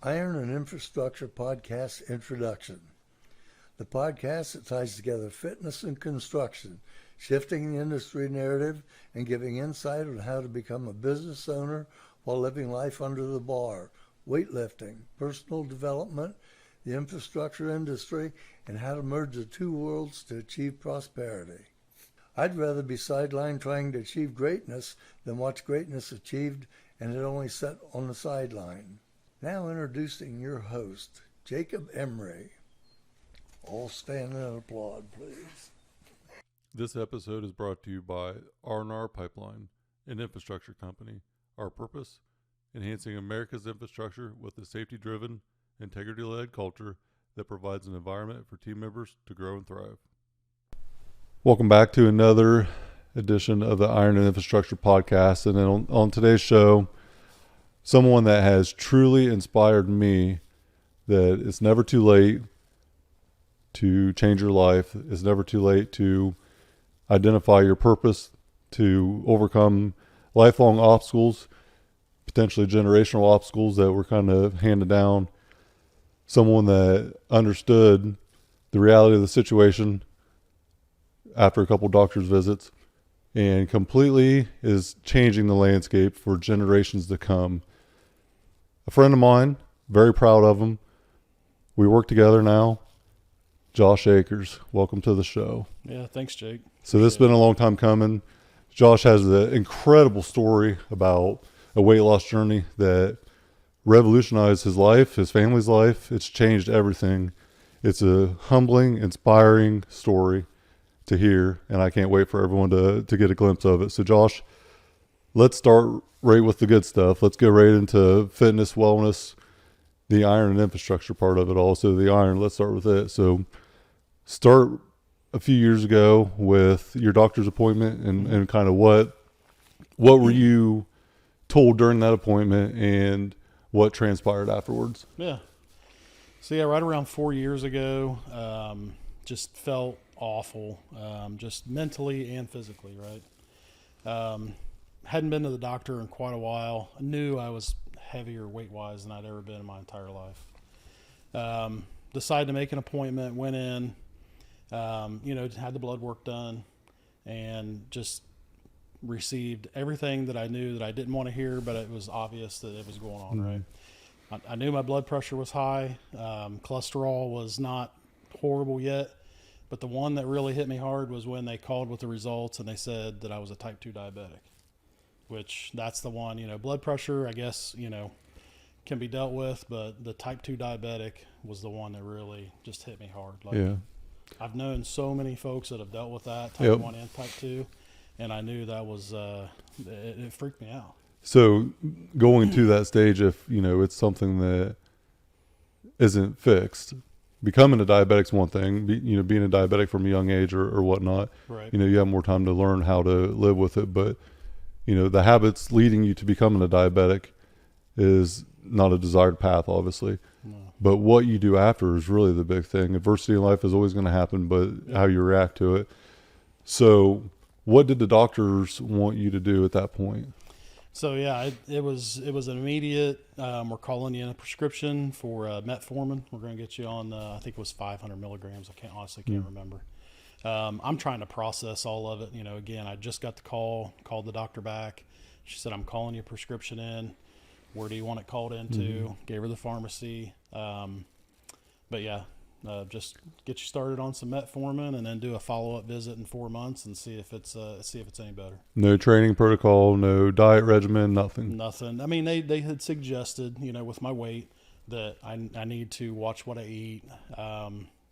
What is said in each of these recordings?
Iron and Infrastructure Podcast Introduction. The podcast that ties together fitness and construction, shifting the industry narrative and giving insight on how to become a business owner while living life under the bar, weightlifting, personal development, the infrastructure industry, and how to merge the two worlds to achieve prosperity. I'd rather be sidelined trying to achieve greatness than watch greatness achieved and it only set on the sideline. Now introducing your host, Jacob Emery. All stand and applaud, please. This episode is brought to you by R&R Pipeline, an infrastructure company. Our purpose? Enhancing America's infrastructure with a safety-driven, integrity-led culture that provides an environment for team members to grow and thrive. Welcome back to another edition of the Iron and Infrastructure Podcast. And then on today's show, someone that has truly inspired me that it's never too late to change your life. It's never too late to identify your purpose, to overcome lifelong obstacles, potentially generational obstacles that were kind of handed down. Someone that understood the reality of the situation after a couple doctor's visits and completely is changing the landscape for generations to come. A friend of mine, very proud of him. We work together now. Josh Akers, welcome to the show. Yeah, thanks, Jake. So this has been a long time coming. Josh has an incredible story about a weight loss journey that revolutionized his life, his family's life. It's changed everything. It's a humbling, inspiring story to hear, and I can't wait for everyone to get a glimpse of it. So Josh, let's start right with the good stuff. Let's go right into fitness, wellness, the iron and infrastructure part of it all. So the iron, let's start with it. So start a few years ago with your doctor's appointment and kind of what were you told during that appointment and what transpired afterwards? Yeah. So yeah, right around 4 years ago, just felt awful, just mentally and physically, right? Hadn't been to the doctor in quite a while. I knew I was heavier weight-wise than I'd ever been in my entire life. Decided to make an appointment, went in, had the blood work done, and just received everything that I knew that I didn't want to hear, but it was obvious that it was going on, right? I knew my blood pressure was high. Cholesterol was not horrible yet, but the one that really hit me hard was when they called with the results and they said that I was a type 2 diabetic, which that's the one, blood pressure, I guess, can be dealt with, but the type 2 diabetic was the one that really just hit me hard. Like, yeah. I've known so many folks that have dealt with that, type 1 and type 2, and I knew that was, it freaked me out. So going to that stage, if, it's something that isn't fixed, becoming a diabetic's one thing, being a diabetic from a young age or whatnot, right. You have more time to learn how to live with it. But, the habits leading you to becoming a diabetic is not a desired path, obviously. No. But what you do after is really the big thing. Adversity in life is always going to happen, but how you react to it. So what did the doctors want you to do at that point? So yeah, it was an immediate. We're calling you in a prescription for metformin. We're going to get you on. I think it was 500 milligrams. I can't remember. I'm trying to process all of it. Again, I just got the called the doctor back. She said, "I'm calling your prescription in. Where do you want it called into?" Gave her the pharmacy. But yeah, just get you started on some metformin and then do a follow-up visit in 4 months and see if it's any better. No training protocol, no diet regimen, nothing. Nothing. I mean, they had suggested, with my weight, that I need to watch what I eat.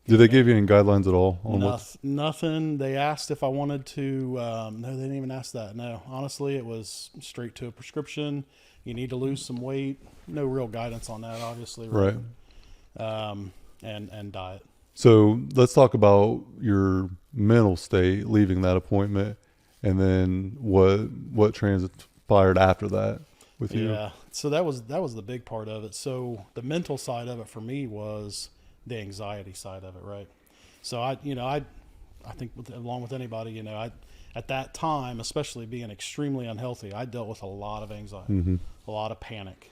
Did they give you any guidelines at all? On nothing. They asked if I wanted to. No, they didn't even ask that. No, honestly, it was straight to a prescription. You need to lose some weight. No real guidance on that, obviously. Right. And diet. So let's talk about your mental state leaving that appointment, and then what transpired after that with you. Yeah. So that was the big part of it. So the mental side of it for me was the anxiety side of it, right? So I think along with anybody, at that time, especially being extremely unhealthy, I dealt with a lot of anxiety, a lot of panic.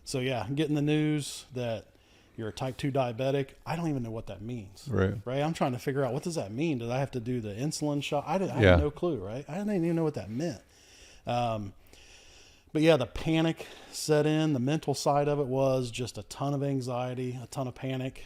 So yeah, getting the news that you're a type 2 diabetic, I don't even know what that means. Right. Right. I'm trying to figure out, what does that mean? Did I have to do the insulin shot? I Yeah. had no clue. Right. I didn't even know what that meant. But yeah, the panic set in. The mental side of it was just a ton of anxiety, a ton of panic,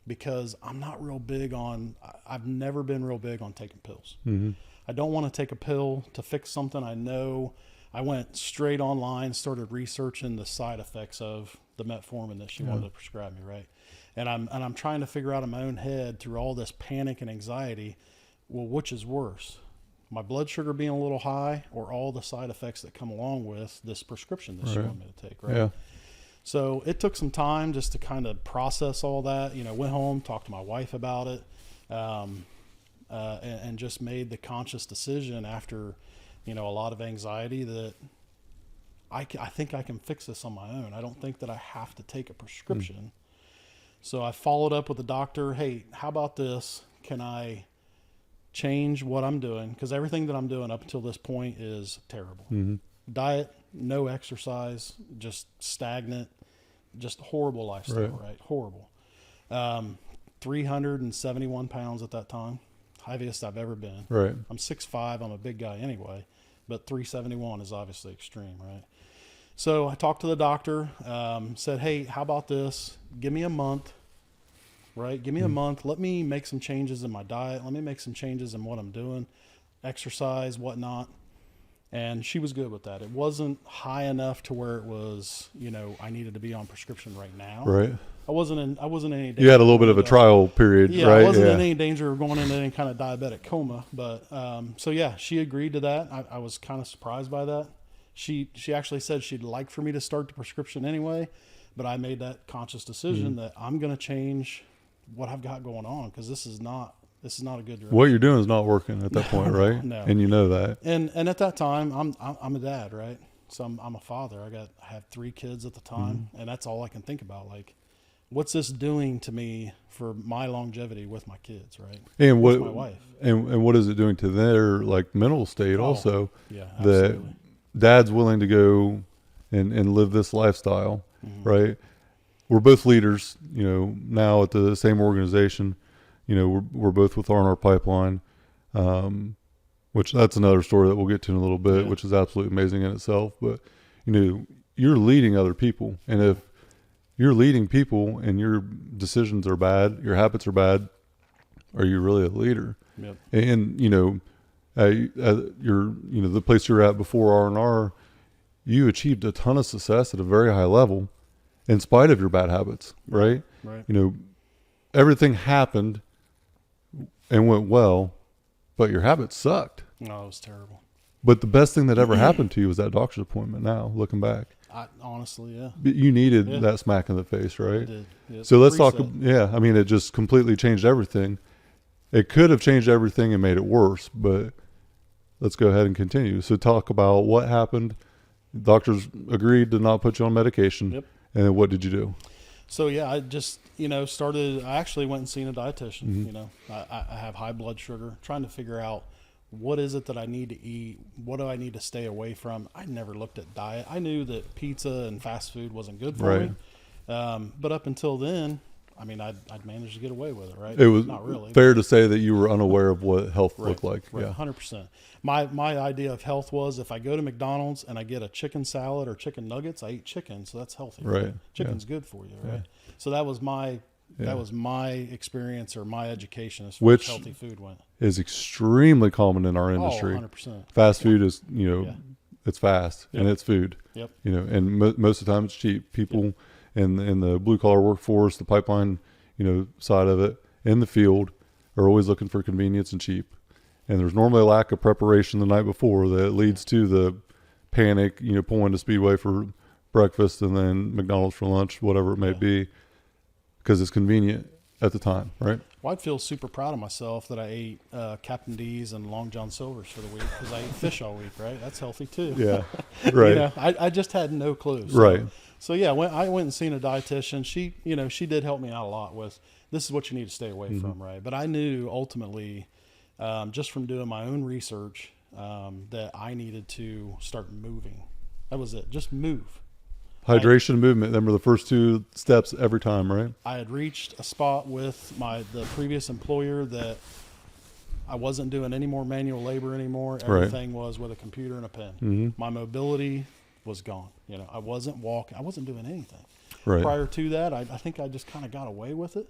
because I'm not real big on, I've never been real big on taking pills. Mm-hmm. I don't want to take a pill to fix something. I know. I went straight online, started researching the side effects of the metformin that she wanted to prescribe me, right? And I'm trying to figure out in my own head, through all this panic and anxiety, well, which is worse? My blood sugar being a little high, or all the side effects that come along with this prescription that she wanted me to take, right? Yeah. So it took some time just to kind of process all that. Went home, talked to my wife about it, and just made the conscious decision after, a lot of anxiety, that I think I can fix this on my own. I don't think that I have to take a prescription. So I followed up with the doctor. Hey, how about this? Can I change what I'm doing? Because everything that I'm doing up until this point is terrible. Mm-hmm. Diet, no exercise, just stagnant, just horrible lifestyle, right? Horrible. 371 pounds at that time, heaviest I've ever been. Right. I'm 6'5", I'm a big guy anyway, but 371 is obviously extreme, right? So I talked to the doctor, said, hey, how about this? Give me a month, right? Give me a month. Let me make some changes in my diet. Let me make some changes in what I'm doing, exercise, whatnot. And she was good with that. It wasn't high enough to where it was, I needed to be on prescription right now. Right. I wasn't in any danger. You had a little bit of a trial period, yeah, right? I wasn't in any danger of going into any kind of diabetic coma. But so yeah, she agreed to that. I was kind of surprised by that. She actually said she'd like for me to start the prescription anyway, but I made that conscious decision that I'm going to change what I've got going on, because this is not a good direction. What you're doing is not working at that point, right? No. And you know that. And at that time, I'm a dad, right? So I'm a father. I have 3 kids at the time, and that's all I can think about. Like, what's this doing to me for my longevity with my kids, right? And with my wife. And what is it doing to their mental state also? Yeah, that absolutely. dad's willing to go and live this lifestyle, right? We're both leaders, now at the same organization. We're both with R&R Pipeline, which that's another story that we'll get to in a little bit, which is absolutely amazing in itself. But, you're leading other people. And if you're leading people and your decisions are bad, your habits are bad, are you really a leader? Yep. And, the place you're at before R&R, you achieved a ton of success at a very high level in spite of your bad habits, right? Right. Everything happened and went well, but your habits sucked. No, it was terrible. But the best thing that ever happened to you was that doctor's appointment now, looking back. Honestly, yeah. But you needed that smack in the face, right? I did. Yeah, So let's reset. talk. Yeah, I mean, it just completely changed everything. It could have changed everything and made it worse, but let's go ahead and continue. So talk about what happened. Doctors agreed to not put you on medication. Yep. And then what did you do? So yeah, I just, started, I actually went and seen a dietitian. I have high blood sugar, trying to figure out what is it that I need to eat? What do I need to stay away from? I never looked at diet. I knew that pizza and fast food wasn't good for me. But up until then, I mean, I'd managed to get away with it, right? It was not really fair to say that you were unaware of what health looked like. Right, Yeah. 100%. My idea of health was, if I go to McDonald's and I get a chicken salad or chicken nuggets, I eat chicken, so that's healthy. Right. Chicken's good for you, right? So that was my experience, or my education as far Which as healthy food went. Is extremely common in our industry. 100%. Fast food is, it's fast and Yep. it's food. Yep. And most of the time it's cheap. People in the blue collar workforce, the pipeline, side of it, in the field, are always looking for convenience and cheap. And there's normally a lack of preparation the night before that leads to the panic, pulling to Speedway for breakfast and then McDonald's for lunch, whatever it may be, because it's convenient at the time, right? Well, I'd feel super proud of myself that I ate Captain D's and Long John Silver's for the week, because I ate fish all week, right? That's healthy too. Yeah, right. I just had no clue. So, Right. So yeah, I went and seen a dietitian. She did help me out a lot with, this is what you need to stay away from, right? But I knew ultimately, just from doing my own research, that I needed to start moving. That was it. Just move. Hydration and movement. Them were the first two steps every time, right? I had reached a spot with the previous employer that I wasn't doing any more manual labor anymore. Everything was with a computer and a pen. Mm-hmm. My mobility was gone. I wasn't walking. I wasn't doing anything. Right. Prior to that, I think I just kind of got away with it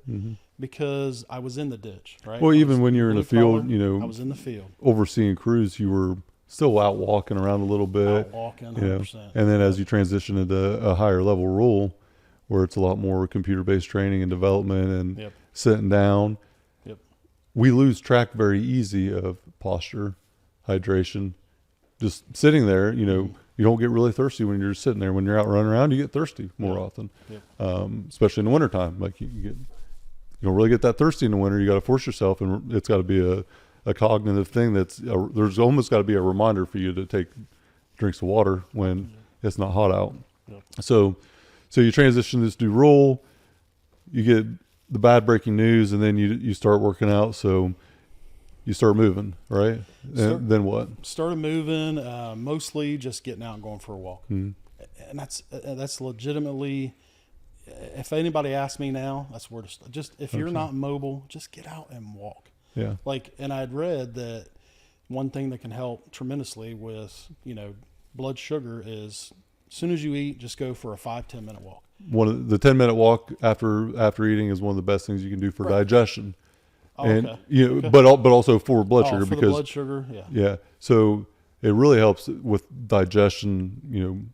because I was in the ditch, right? Well, even when you're in the field, I was in the field. Overseeing crews, you were still out walking around a little bit. Out walking, 100%. And then as you transition into a higher level role where it's a lot more computer-based training and development and sitting down, we lose track very easy of posture, hydration. Just sitting there, you don't get really thirsty when you're sitting there. When you're out running around, you get thirsty more often, especially in the wintertime. Like you don't really get that thirsty in the winter. You got to force yourself, and it's got to be a cognitive thing. There's almost got to be a reminder for you to take drinks of water when it's not hot out. So you transition this new role, you get the bad breaking news, and then you start working out. So you start moving, right? And then what? Started moving, mostly just getting out and going for a walk. Mm-hmm. And that's legitimately, if anybody asks me now, that's where to start. Just if you're not mobile, just get out and walk. Yeah. And I'd read that one thing that can help tremendously with, blood sugar is as soon as you eat, just go for a 5-10 minute walk. The 10-minute walk after eating is one of the best things you can do for digestion. Oh, and okay. but also for blood sugar, for because the blood sugar, so it really helps with digestion,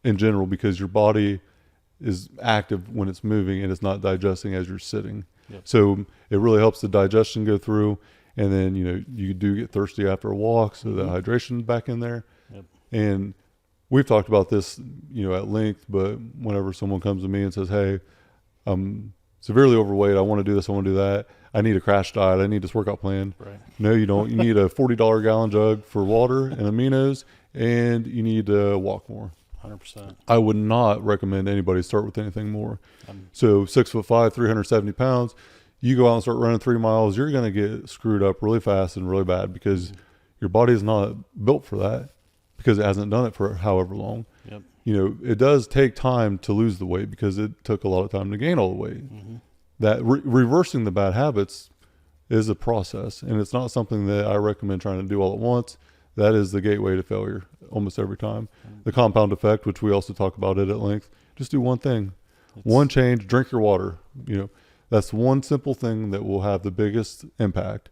in general, because your body is active when it's moving and it's not digesting as you're sitting. So it really helps the digestion go through, and then you do get thirsty after a walk, so the hydration back in there. And we've talked about this at length, but whenever someone comes to me and says, hey, I'm severely overweight, I want to do this, I want to do that, I need a crash diet, I need this workout plan. Right. No, you don't. You need a $40 gallon jug for water and aminos, and you need to walk more. 100%. I would not recommend anybody start with anything more. So 6'5", 370 pounds, you go out and start running 3 miles, you're going to get screwed up really fast and really bad, because your body is not built for that, because it hasn't done it for however long. It does take time to lose the weight, because it took a lot of time to gain all the weight. That reversing the bad habits is a process, and it's not something that I recommend trying to do all at once. That is the gateway to failure almost every time. The compound effect, which we also talk about it at length, just do one thing, one change, drink your water. That's one simple thing that will have the biggest impact.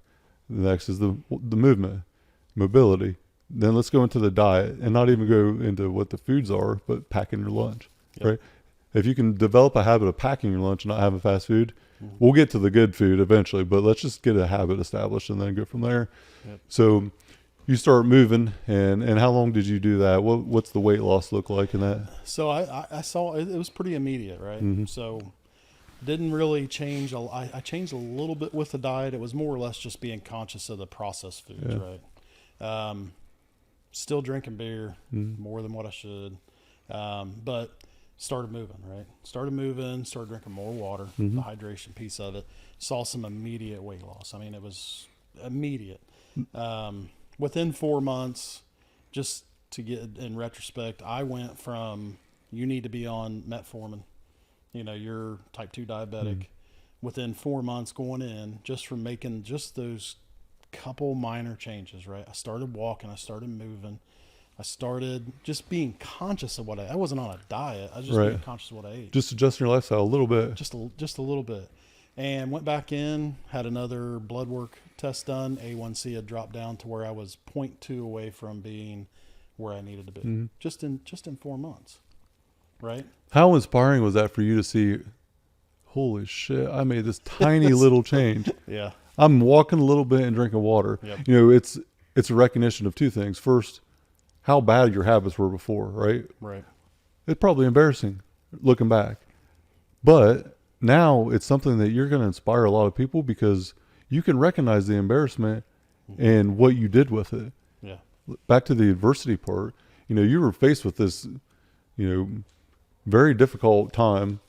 The next is the movement, mobility. Then let's go into the diet, and not even go into what the foods are, but packing your lunch, right? If you can develop a habit of packing your lunch and not having fast food, we'll get to the good food eventually, but let's just get a habit established and then go from there. So you start moving, and how long did you do that? What's the weight loss look like in that? So I saw it was pretty immediate, right? So didn't really change. I changed a little bit with the diet. It was more or less just being conscious of the processed foods, right? Still drinking beer more than what I should, but started moving, right? Started drinking more water, the hydration piece of it. Saw some immediate weight loss. I mean, it was immediate. Within 4 months, just to get in retrospect, I went from, you need to be on metformin, you're type 2 diabetic. Within 4 months going in, just from making just those couple minor changes, right? I started walking, I started moving, I started just being conscious of what I wasn't on a diet. I was just being conscious of what I ate. Just adjusting your lifestyle a little bit. Just a little bit. And went back in, had another blood work test done. A1C had dropped down to where I was 0.2 away from being where I needed to be. Just in 4 months, right? How inspiring was that for you to see, holy shit, I made this tiny little change. Yeah. I'm walking a little bit and drinking water. It's a recognition of two things. First, how bad your habits were before, right? Right. It's probably embarrassing looking back. But now it's something that you're going to inspire a lot of people, because you can recognize the embarrassment and what you did with it. Yeah. Back to the adversity part, you were faced with this, very difficult time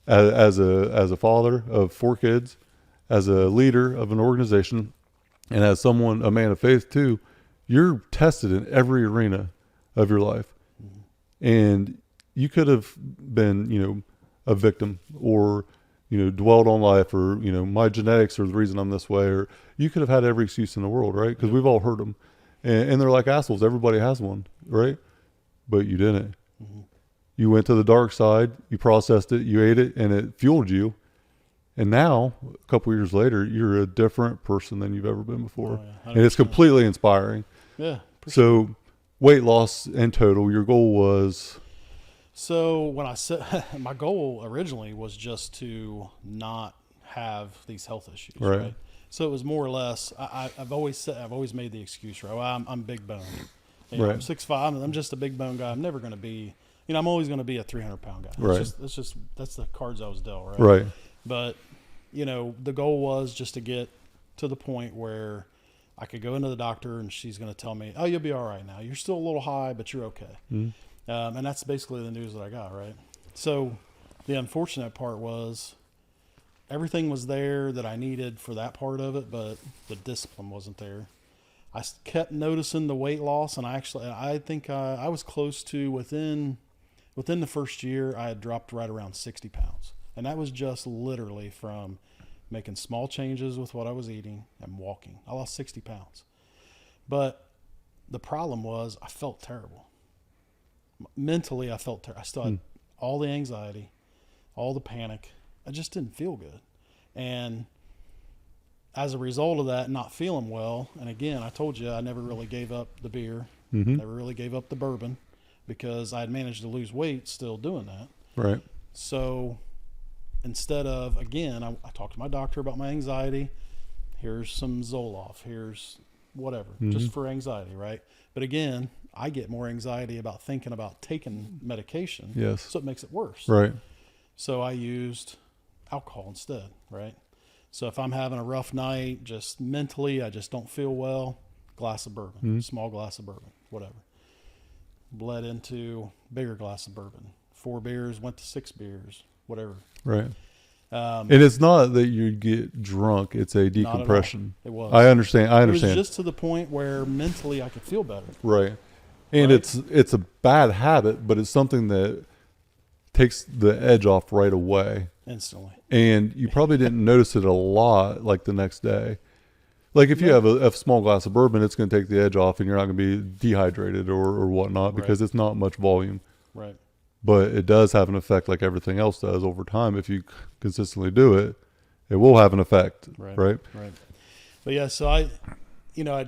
as a father of 4 kids, as a leader of an organization, and as a man of faith too. You're tested in every arena of your life. And you could have been, a victim, or, dwelled on life, or, my genetics are the reason I'm this way, or you could have had every excuse in the world, right? Because we've all heard them. And they're like assholes. Everybody has one, right? But you didn't. Mm-hmm. You went to the dark side, you processed it, you ate it, and it fueled you. And now, a couple years later, you're a different person than you've ever been before. Oh, yeah, and it's completely inspiring. Yeah. So weight loss in total, your goal was? So when I said my goal originally was just to not have these health issues, right? So it was more or less, I've always made the excuse, right? Well, I'm big bone. Right. I'm 6'5", I'm just a big bone guy. I'm never going to be, I'm always going to be a 300-pound guy. Right. That's the cards I was dealt, right? Right. But, the goal was just to get to the point where I could go into the doctor and she's going to tell me, oh, you'll be all right now. You're still a little high, but you're okay. Mm-hmm. And that's basically the news that I got, right? So the unfortunate part was everything was there that I needed for that part of it, but the discipline wasn't there. I kept noticing the weight loss, and I think I was close to within the first year, I had dropped right around 60 pounds. And that was just literally from making small changes with what I was eating and walking. I lost 60 pounds. But the problem was I felt terrible. Mentally, I felt terrible. I still had all the anxiety, all the panic. I just didn't feel good. And as a result of that, not feeling well, and again, I told you I never really gave up the beer, never really gave up the bourbon, because I had managed to lose weight still doing that. Right. So instead of, again, I talked to my doctor about my anxiety. Here's some Zoloft. Here's whatever, just for anxiety, right? But again, I get more anxiety about thinking about taking medication. Yes. So it makes it worse. Right. So I used alcohol instead, right? So if I'm having a rough night, just mentally, I just don't feel well, glass of bourbon, small glass of bourbon, whatever. Bled into bigger glass of bourbon. 4 beers, went to 6 beers, whatever. Right. And it's not that you get drunk; it's a decompression. It was. I understand. It was just to the point where mentally I could feel better. Right. And it's a bad habit, but it's something that takes the edge off right away. Instantly. And you probably didn't notice it a lot like the next day. Like if you have a small glass of bourbon, it's going to take the edge off and you're not going to be dehydrated or whatnot because it's not much volume. Right. But it does have an effect like everything else does over time. If you consistently do it, it will have an effect. Right. Right. But yeah, so I'd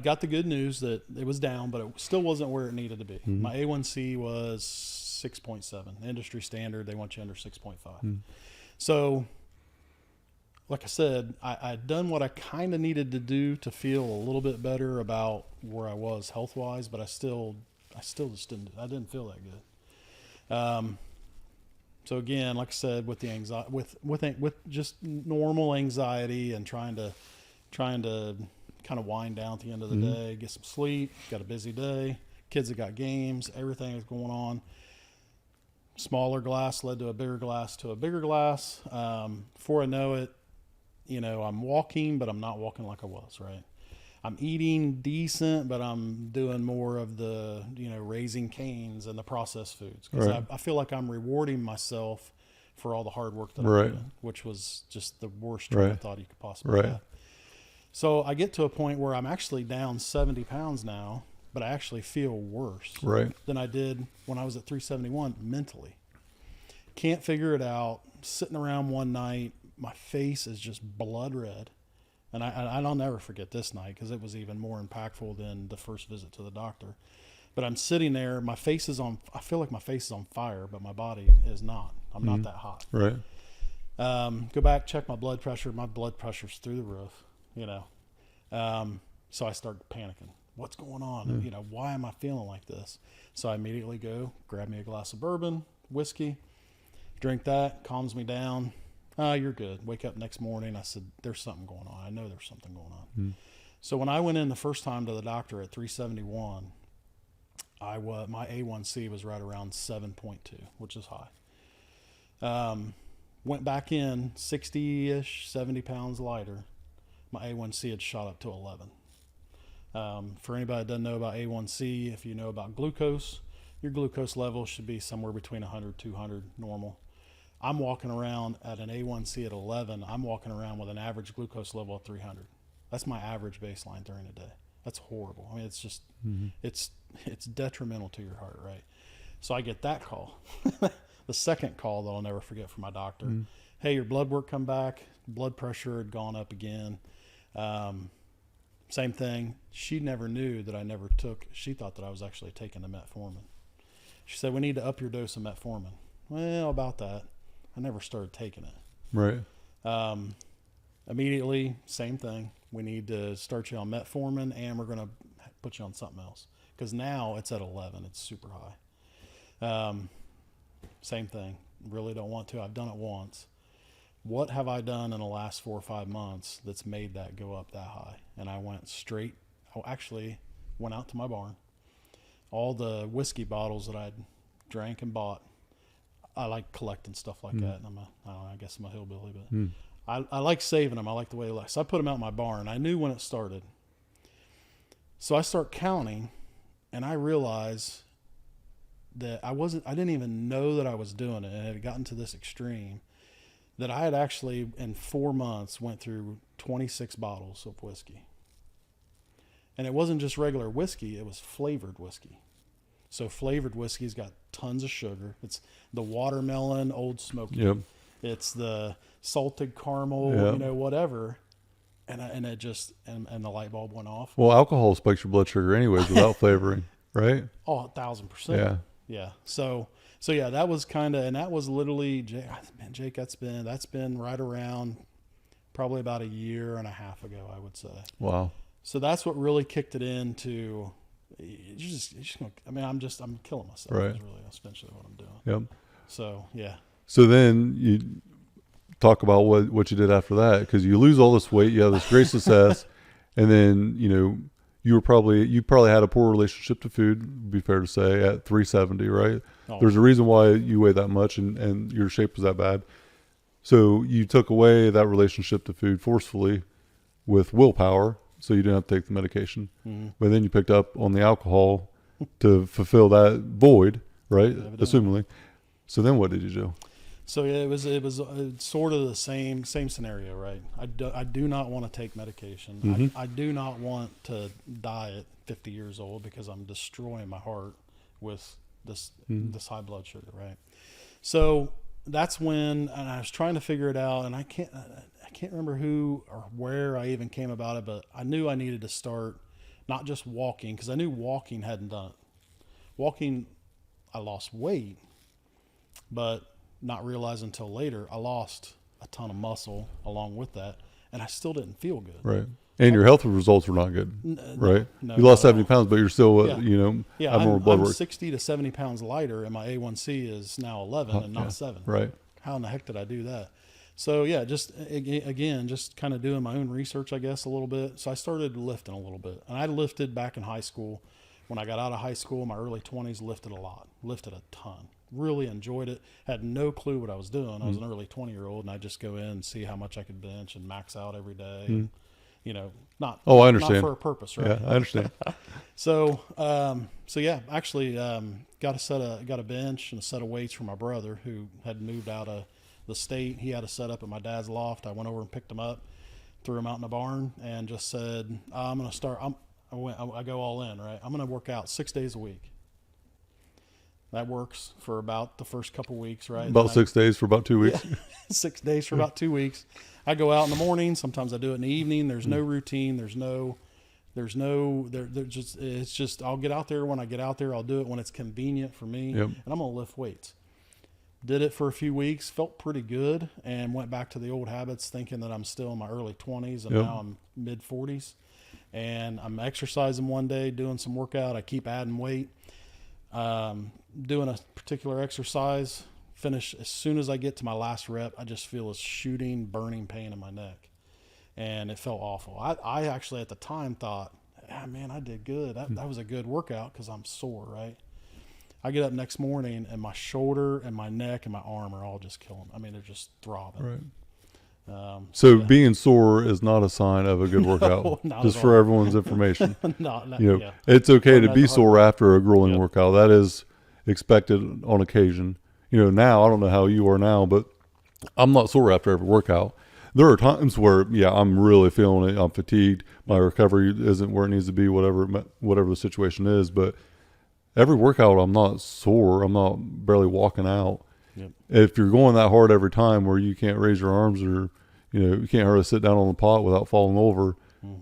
got the good news that it was down, but it still wasn't where it needed to be. My A1C was 6.7. Industry standard, they want you under 6.5. So, like I said, I'd done what I kind of needed to do to feel a little bit better about where I was health-wise, but I still just didn't feel that good. So again, like I said, with the anxiety, with just normal anxiety and trying to kind of wind down at the end of the day, get some sleep, got a busy day, kids that got games, everything is going on. Smaller glass led to a bigger glass before I know it, I'm walking, but I'm not walking like I was, right? I'm eating decent, but I'm doing more of the, Raising Cane's and the processed foods. Because I feel like I'm rewarding myself for all the hard work that I'm doing, which was just the worst train of thought you could possibly have. So I get to a point where I'm actually down 70 pounds now, but I actually feel worse than I did when I was at 371 mentally. Can't figure it out. Sitting around one night, my face is just blood red. And I'll never forget this night because it was even more impactful than the first visit to the doctor. But I'm sitting there, I feel like my face is on fire, but my body is not. I'm not that hot. Right. Go back, check my blood pressure. My blood pressure's through the roof, So I start panicking. What's going on? Why am I feeling like this? So I immediately go, grab me a glass of bourbon, whiskey, drink that, calms me down. You're good. Wake up next morning. I said, there's something going on. I know there's something going on. So when I went in the first time to the doctor at 371, my A1C was right around 7.2, which is high. Went back in 60-ish, 70 pounds lighter. My A1C had shot up to 11. For anybody that doesn't know about A1C, if you know about glucose, your glucose level should be somewhere between 100, 200 normal. I'm walking around at an A1C at 11. I'm walking around with an average glucose level of 300. That's my average baseline during the day. That's horrible. I mean, it's just, it's detrimental to your heart, right? So I get that call. The second call that I'll never forget from my doctor. Hey, your blood work come back. Blood pressure had gone up again. Same thing. She never knew that I never took, she thought that I was actually taking the metformin. She said, we need to up your dose of metformin. Well, about that. I never started taking it. Right. Immediately, same thing. We need to start you on metformin, and we're going to put you on something else. Because now it's at 11. It's super high. Same thing. Really don't want to. I've done it once. What have I done in the last 4 or 5 months that's made that go up that high? And I went straight. I actually went out to my barn. All the whiskey bottles that I'd drank and bought, I like collecting stuff like that. And I guess I'm a hillbilly, but I like saving them. I like the way they look. So I put them out in my barn. I knew when it started. So I start counting, and I realize that I didn't even know that I was doing it. And it had gotten to this extreme that I had actually, in 4 months, went through 26 bottles of whiskey. And it wasn't just regular whiskey, it was flavored whiskey. So flavored whiskey's got tons of sugar. It's the watermelon Old Smoky. Yep. It's the salted caramel, whatever. And it just, and the light bulb went off. Well, alcohol spikes your blood sugar anyways without flavoring, right? Oh, 1,000%. Yeah. Yeah. So yeah, that was kind of, and that was literally, Jake, that's been right around probably about 1.5 years ago, I would say. Wow. So that's what really kicked it into, I'm killing myself. Right. Is really essentially what I'm doing. Yep. So, yeah. So then you talk about what you did after that, because you lose all this weight, you have this great success, and then, you probably had a poor relationship to food, would be fair to say, at 370, right? Oh. There's a reason why you weigh that much and your shape was that bad. So you took away that relationship to food forcefully with willpower, so you didn't have to take the medication. But then you picked up on the alcohol to fulfill that void, right? Evidently. Assumingly. So then what did you do? So yeah, it was sort of the same scenario, right? I do not want to take medication. I do not want to die at 50 years old because I'm destroying my heart with this high blood sugar, right? So that's when, and I was trying to figure it out, and I can't remember who or where I even came about it, but I knew I needed to start not just walking, because I knew walking hadn't done it. Walking, I lost weight, but not realizing until later, I lost a ton of muscle along with that, and I still didn't feel good. Right. And your health results were not good, right? No, you lost 70 pounds, but you're still, yeah, abnormal blood I'm work. 60 to 70 pounds lighter, and my A1C is now 11 and not 7. Right. How in the heck did I do that? So yeah, just kind of doing my own research, I guess, a little bit. So I started lifting a little bit, and I lifted back in high school. When I got out of high school, my early 20s, lifted a lot, lifted a ton. Really enjoyed it. Had no clue what I was doing. I was an early 20-year-old, and I'd just go in and see how much I could bench and max out every day. And, I understand. Not for a purpose, right? Yeah, I understand. So yeah, actually got a bench and a set of weights from my brother who had moved out of the state. He had a set up at my dad's loft. I went over and picked them up, threw them out in the barn, and just said, I'm going to start. I go all in, right? I'm going to work out 6 days a week. That works for about the first couple weeks, right? About 6 days for about 2 weeks. Yeah, 6 days for about 2 weeks. I go out in the morning. Sometimes I do it in the evening. There's no routine. It's just, I'll get out there when I get out there. I'll do it when it's convenient for me. Yep. And I'm going to lift weights. Did it for a few weeks, felt pretty good, and went back to the old habits thinking that I'm still in my early 20s and now I'm mid 40s. And I'm exercising one day, doing some workout. I keep adding weight. Doing a particular exercise, finish as soon as I get to my last rep, I just feel a shooting, burning pain in my neck, and it felt awful. I actually at the time thought, man, I did good. That was a good workout because I'm sore, right? I get up next morning and my shoulder and my neck and my arm are all just killing. I mean, they're just throbbing. Right. So being sore is not a sign of a good workout. Not just at for all. everyone's information. Not, you know, yeah. it's okay Or to not be the sore after a grueling Yep. workout. That is, expected on occasion. Now I don't know how you are now, but I'm not sore after every workout. There are times where, I'm really feeling it. I'm fatigued. My recovery isn't where it needs to be, whatever the situation is. But every workout, I'm not sore. I'm not barely walking out. Yep. If you're going that hard every time where you can't raise your arms or, you can't hardly sit down on the pot without falling over,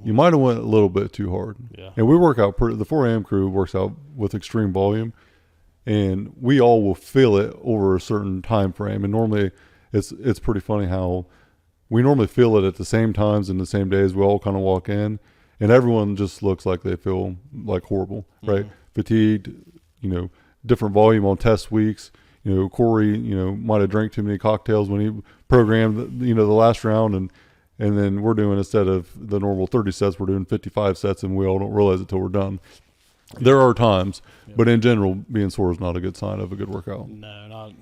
you might have went a little bit too hard. Yeah. And we work out, the 4 a.m. crew works out with extreme volume, and we all will feel it over a certain time frame. And normally it's pretty funny how we normally feel it at the same times and the same days. We all kind of walk in, and everyone just looks like they feel like horrible, right? Fatigued, different volume on test weeks. Corey, might have drank too many cocktails when he programmed, the last round, and then we're doing, instead of the normal 30 sets, we're doing 55 sets, and we all don't realize it till we're done. There are times, but in general, being sore is not a good sign of a good workout. No.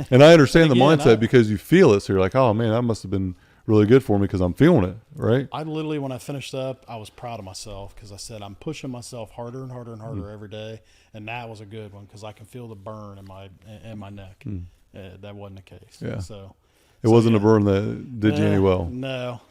And I understand the Again, mindset because you feel it. So you're like, oh man, that must have been really good for me because I'm feeling it, right? I literally, when I finished up, I was proud of myself because I said I'm pushing myself harder and harder and harder every day, and that was a good one because I can feel the burn in my neck. That wasn't the case. Yeah. So It wasn't a burn that did you any well. No.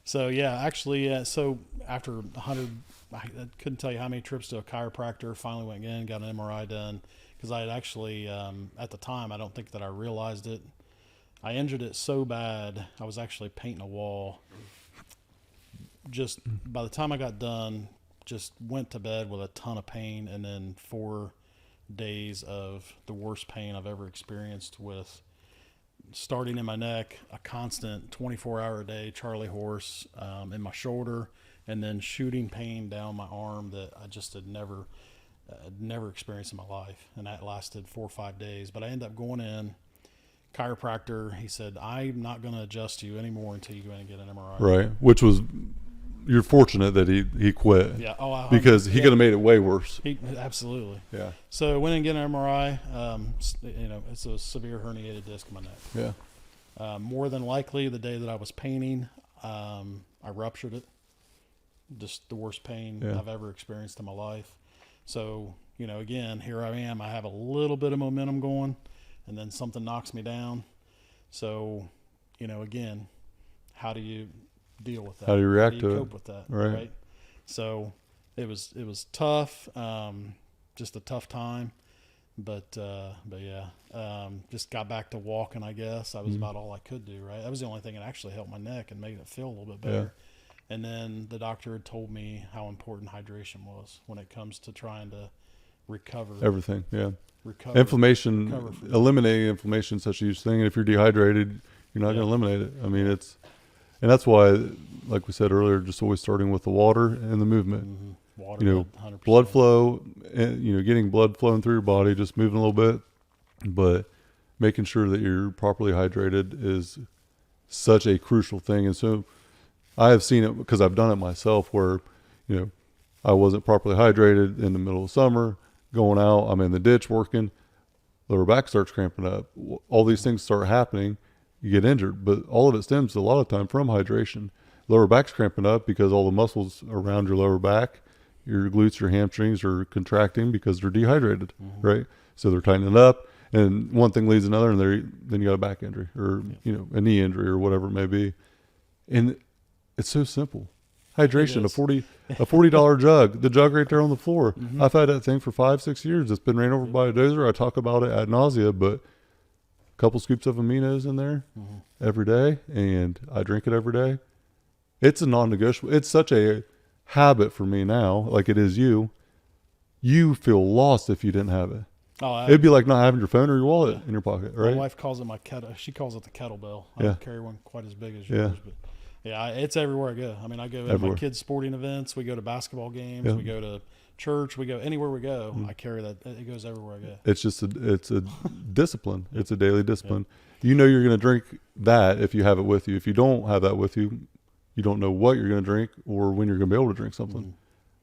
So actually, so after 100, I couldn't tell you how many trips to a chiropractor. Finally went in, got an MRI done because I had actually, at the time, I don't think that I realized it. I injured it so bad, I was actually painting a wall. Just by the time I got done, just went to bed with a ton of pain, and then 4 days of the worst pain I've ever experienced, with starting in my neck, a constant 24-hour-a-day Charlie horse in my shoulder, and then shooting pain down my arm that I just had never experienced in my life. And that lasted 4 or 5 days. But I ended up going in, chiropractor, he said, I'm not going to adjust you anymore until you go in and get an MRI. Right. Which was, you're fortunate that he quit. Yeah. Oh, because he could have made it way worse. Absolutely. Yeah. So I went and get an MRI. It's a severe herniated disc in my neck. Yeah. More than likely, the day that I was painting, I ruptured it. Just the worst pain I've ever experienced in my life. So, again, here I am. I have a little bit of momentum going, and then something knocks me down. So, again, how do you deal with that? How do you react to it? Cope with that, Right. right? So it was tough, just a tough time, but yeah, just got back to walking. I guess that was about all I could do. Right, that was the only thing that actually helped my neck and made it feel a little bit better. Yeah. And then the doctor had told me how important hydration was when it comes to trying to recover Everything. Yeah. recover Inflammation, recover from it. eliminating inflammation is such a huge thing. And if you're dehydrated, you're not going to eliminate it. I mean, and that's why, like we said earlier, just always starting with the water and the movement. Water, 100%. Blood flow, and, getting blood flowing through your body, just moving a little bit, but making sure that you're properly hydrated is such a crucial thing. And so I have seen it because I've done it myself where, I wasn't properly hydrated in the middle of summer, going out, I'm in the ditch working, lower back starts cramping up. All these things start happening, you get injured, but all of it stems a lot of time from hydration. Lower back's cramping up because all the muscles around your lower back, your glutes, your hamstrings are contracting because they're dehydrated, right? So they're tightening up, and one thing leads to another, and then you got a back injury or, a knee injury or whatever it may be. And it's so simple. Hydration, a $40 jug, the jug right there on the floor. I've had that thing for 5-6 years. It's been ran over by a dozer. I talk about it ad nausea, but a couple scoops of aminos in there every day, and I drink it every day. It's a non-negotiable. It's such a habit for me now, like it is you. You feel lost if you didn't have it. It'd be like not having your phone or your wallet in your pocket, right? My wife calls it my kettle. She calls it the kettlebell. I Yeah. don't carry one quite as big as yours, but yeah, it's everywhere I go. I mean, I go to my kids' sporting events. We go to basketball games. Yeah. We go to church. We go anywhere we go. I carry that. It goes everywhere I go. It's just it's a discipline. It's a daily discipline. You're going to drink that if you have it with you. If you don't have that with you, you don't know what you're going to drink or when you're going to be able to drink something.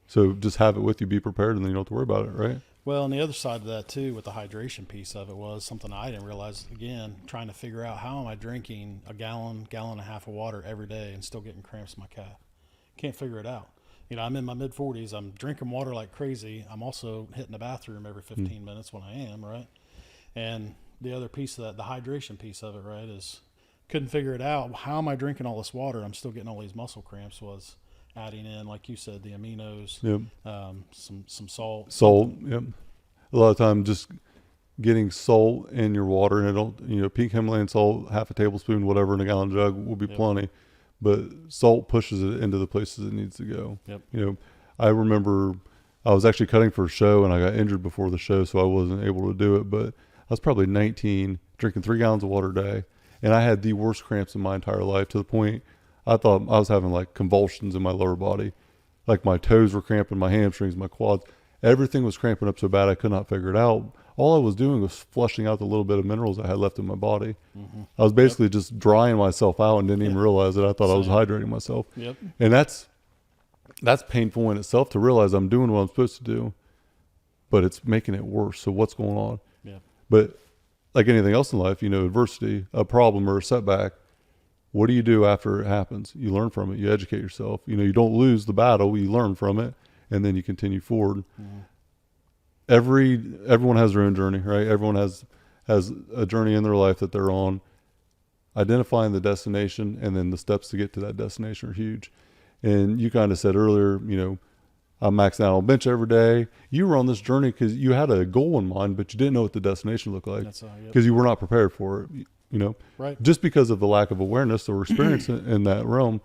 So just have it with you, be prepared, and then you don't have to worry about it, right? Well, and the other side of that too, with the hydration piece of it, was something I didn't realize. Again, trying to figure out how am I drinking a gallon and a half of water every day and still getting cramps in my calf. Can't figure it out. I'm in my mid 40s. I'm drinking water like crazy. I'm also hitting the bathroom every 15 minutes when I am, right? And the other piece of that, the hydration piece of it, right, is couldn't figure it out. How am I drinking all this water? I'm still getting all these muscle cramps. Was adding in, like you said, the aminos, Yep. some salt. Salt. Yep. A lot of time just getting salt in your water, and it'll, pink Himalayan salt, half a tablespoon, whatever, in a gallon jug will be plenty. But salt pushes it into the places it needs to go. Yep. I remember I was actually cutting for a show, and I got injured before the show, so I wasn't able to do it. But I was probably 19, drinking 3 gallons of water a day, and I had the worst cramps in my entire life, to the point I thought I was having like convulsions in my lower body. Like my toes were cramping, my hamstrings, my quads. Everything was cramping up so bad I could not figure it out. All I was doing was flushing out the little bit of minerals I had left in my body. Mm-hmm. I was basically just drying myself out and didn't even realize it. I thought I was hydrating myself. Yep. And that's painful in itself, to realize I'm doing what I'm supposed to do, but it's making it worse. So what's going on? Yeah. But like anything else in life, adversity, a problem or a setback, what do you do after it happens? You learn from it. You educate yourself. You don't lose the battle. You learn from it, and then you continue forward. Mm-hmm. Everyone has their own journey, right? Everyone has a journey in their life that they're on. Identifying the destination and then the steps to get to that destination are huge. And you kind of said earlier, I'm maxing out on bench every day. You were on this journey because you had a goal in mind, but you didn't know what the destination looked like because you were not prepared for it. Right. Just because of the lack of awareness or experience in that realm.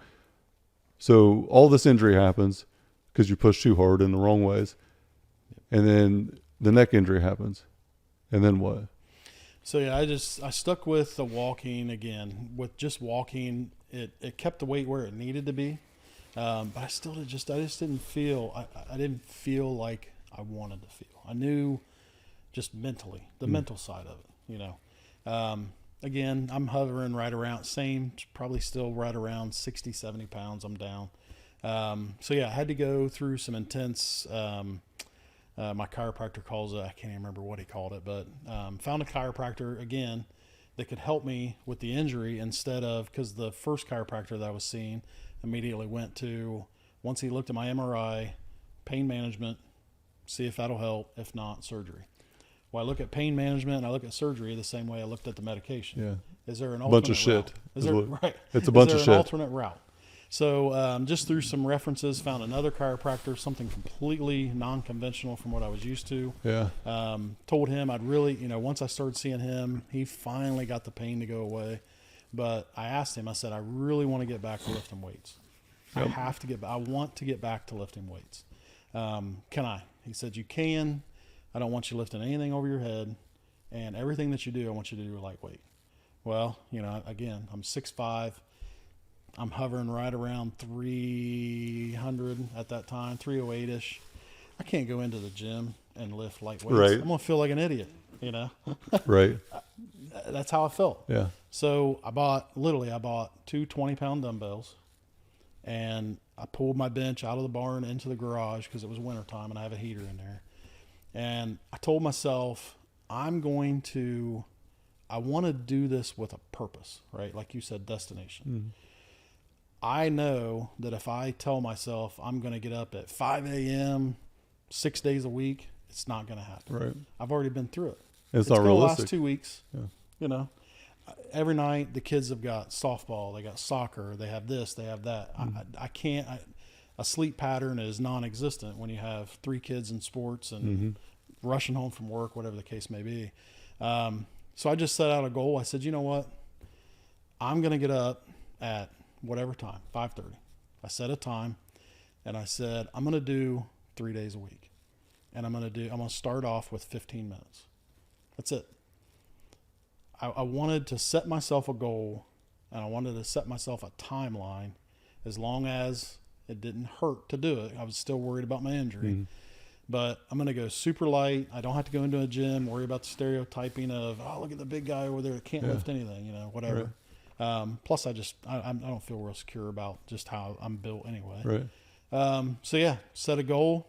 So all this injury happens because you push too hard in the wrong ways. And then the neck injury happens. And then what? So yeah, I stuck with the walking again. With just walking, it kept the weight where it needed to be. But I just didn't feel, I didn't feel like I wanted to feel. I knew just mentally, the mental side of it, again, I'm hovering right around probably still right around 60, 70 pounds. I'm down. So yeah, I had to go through some intense, my chiropractor calls it, I can't even remember what he called it, but found a chiropractor again that could help me with the injury instead of, because the first chiropractor that I was seeing immediately went to, once he looked at my MRI, pain management, see if that'll help. If not, surgery. Well, I look at pain management and I look at surgery the same way I looked at the medication. Yeah. Is there an alternate bunch of shit? route? It's a bunch of Is shit. there an alternate route? So just through some references, found another chiropractor, something completely non-conventional from what I was used to. Yeah. Told him I'd really, once I started seeing him, he finally got the pain to go away. But I asked him, I said, I really want to get back to lifting weights. Yep. I want to get back to lifting weights. Can I? He said, you can. I don't want you lifting anything over your head, and everything that you do, I want you to do lightweight. Well, again, I'm 6'5". I'm hovering right around 300 at that time, 308-ish. I can't go into the gym and lift light weights. Right. I'm going to feel like an idiot, Right. That's how I felt. Yeah. So I bought 2 20-pound dumbbells, and I pulled my bench out of the barn into the garage because it was wintertime and I have a heater in there. And I told myself, I want to do this with a purpose, right? Like you said, destination. Mm-hmm. I know that if I tell myself I'm going to get up at 5 a.m. 6 days a week, it's not going to happen. Right. I've already been through it. It's not going to realistic. last 2 weeks. Yeah. Every night the kids have got softball, they got soccer, they have this, they have that. I can't. A sleep pattern is non-existent when you have 3 kids in sports and rushing home from work, whatever the case may be. So I just set out a goal. I said, you know what? I'm going to get up at whatever time, 5:30. I set a time, and I said, I'm going to do 3 days a week, and I'm going to start off with 15 minutes. That's it. I wanted to set myself a goal, and I wanted to set myself a timeline, as long as it didn't hurt to do it. I was still worried about my injury, but I'm going to go super light. I don't have to go into a gym, worry about the stereotyping of, oh, look at the big guy over there that can't lift anything, whatever. Right. Plus I don't feel real secure about just how I'm built anyway. Right. So yeah, set a goal.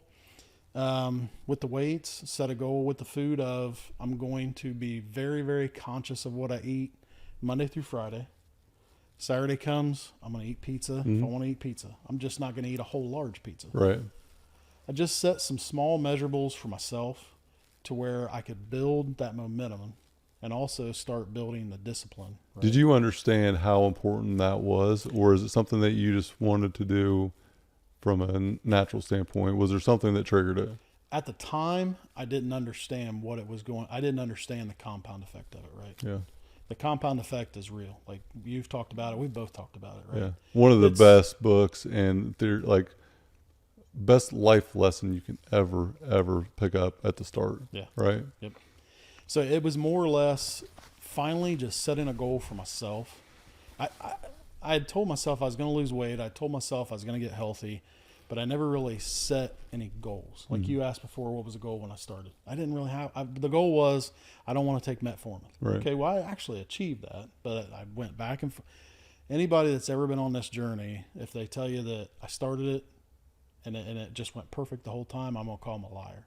With the weights, set a goal with the food of, I'm going to be very, very conscious of what I eat Monday through Friday. Saturday comes, I'm going to eat pizza. If I want to eat pizza, I'm just not going to eat a whole large pizza. Right. I just set some small measurables for myself to where I could build that momentum and also start building the discipline. Right? Did you understand how important that was, or is it something that you just wanted to do from a natural standpoint? Was there something that triggered it? At the time, I didn't understand what it was going. I didn't understand the compound effect of it, right? Yeah. The compound effect is real. Like you've talked about it. We've both talked about it, right? Yeah. One of the It's- best books and like best life lesson you can ever pick up at the start. Yeah. Right. Yep. So it was more or less finally just setting a goal for myself. I had told myself I was going to lose weight. I told myself I was going to get healthy, but I never really set any goals. Like you asked before, what was the goal when I started? I didn't really have, the goal was I don't want to take metformin. Right. Okay. Well, I actually achieved that, but I went back and anybody that's ever been on this journey, if they tell you that I started it and it just went perfect the whole time, I'm going to call them a liar.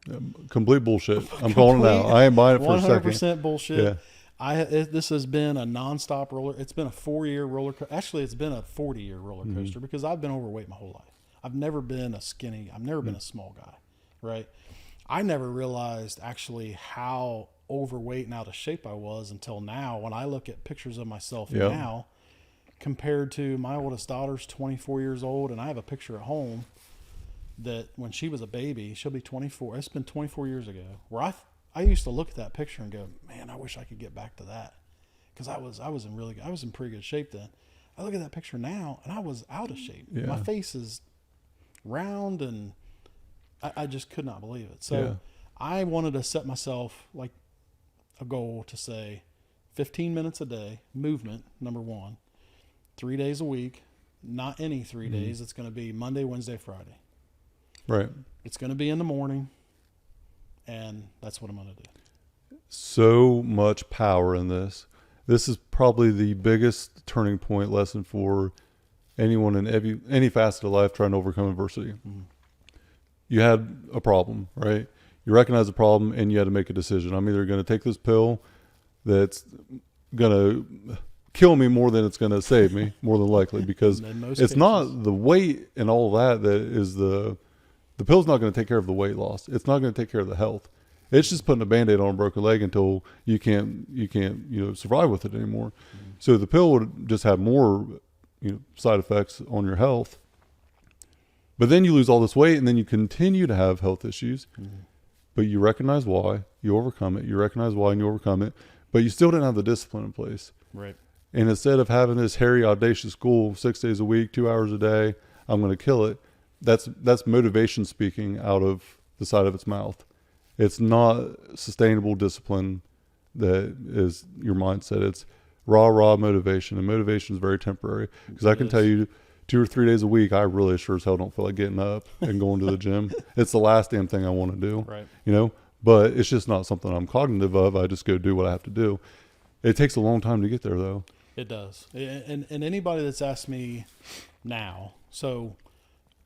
Complete bullshit. I'm calling it out. I ain't buying it for a second. 100% bullshit. Yeah. This has been a nonstop roller. It's been a 4-year roller coaster. Actually, it's been a 40-year roller coaster because I've been overweight my whole life. I've never been a skinny. I've never been a small guy, right? I never realized actually how overweight and out of shape I was until now. When I look at pictures of myself now, compared to my oldest daughter's 24 years old, and I have a picture at home that when she was a baby, she'll be 24. It's been 24 years ago where I used to look at that picture and go, man, I wish I could get back to that. Cause I was in pretty good shape then. I look at that picture now and I was out of shape. Yeah. My face is round and I just could not believe it. So I wanted to set myself like a goal to say 15 minutes a day, movement, number one, 3 days a week, not any 3 days. It's going to be Monday, Wednesday, Friday. Right. It's going to be in the morning, and that's what I'm going to do. So much power in this. This is probably the biggest turning point lesson for anyone in any facet of life trying to overcome adversity. You had a problem, right? You recognize the problem and you had to make a decision. I'm either going to take this pill that's going to kill me more than it's going to save me, more than likely, because it's not the weight and all that is the pill's not going to take care of the weight loss. It's not going to take care of the health. It's just putting a Band-Aid on a broken leg until you can't survive with it anymore. So the pill would just have more side effects on your health. But then you lose all this weight and then you continue to have health issues. But you recognize why, you overcome it. You recognize why and you overcome it. But you still didn't have the discipline in place. Right. And instead of having this hairy, audacious goal, 6 days a week, 2 hours a day, I'm going to kill it. That's motivation speaking out of the side of its mouth. It's not sustainable discipline that is your mindset. It's raw motivation, and motivation is very temporary. Because I can tell you 2 or 3 days a week, I really sure as hell don't feel like getting up and going to the gym. It's the last damn thing I want to do. Right. But it's just not something I'm cognitive of. I just go do what I have to do. It takes a long time to get there, though. It does. And anybody that's asked me now, so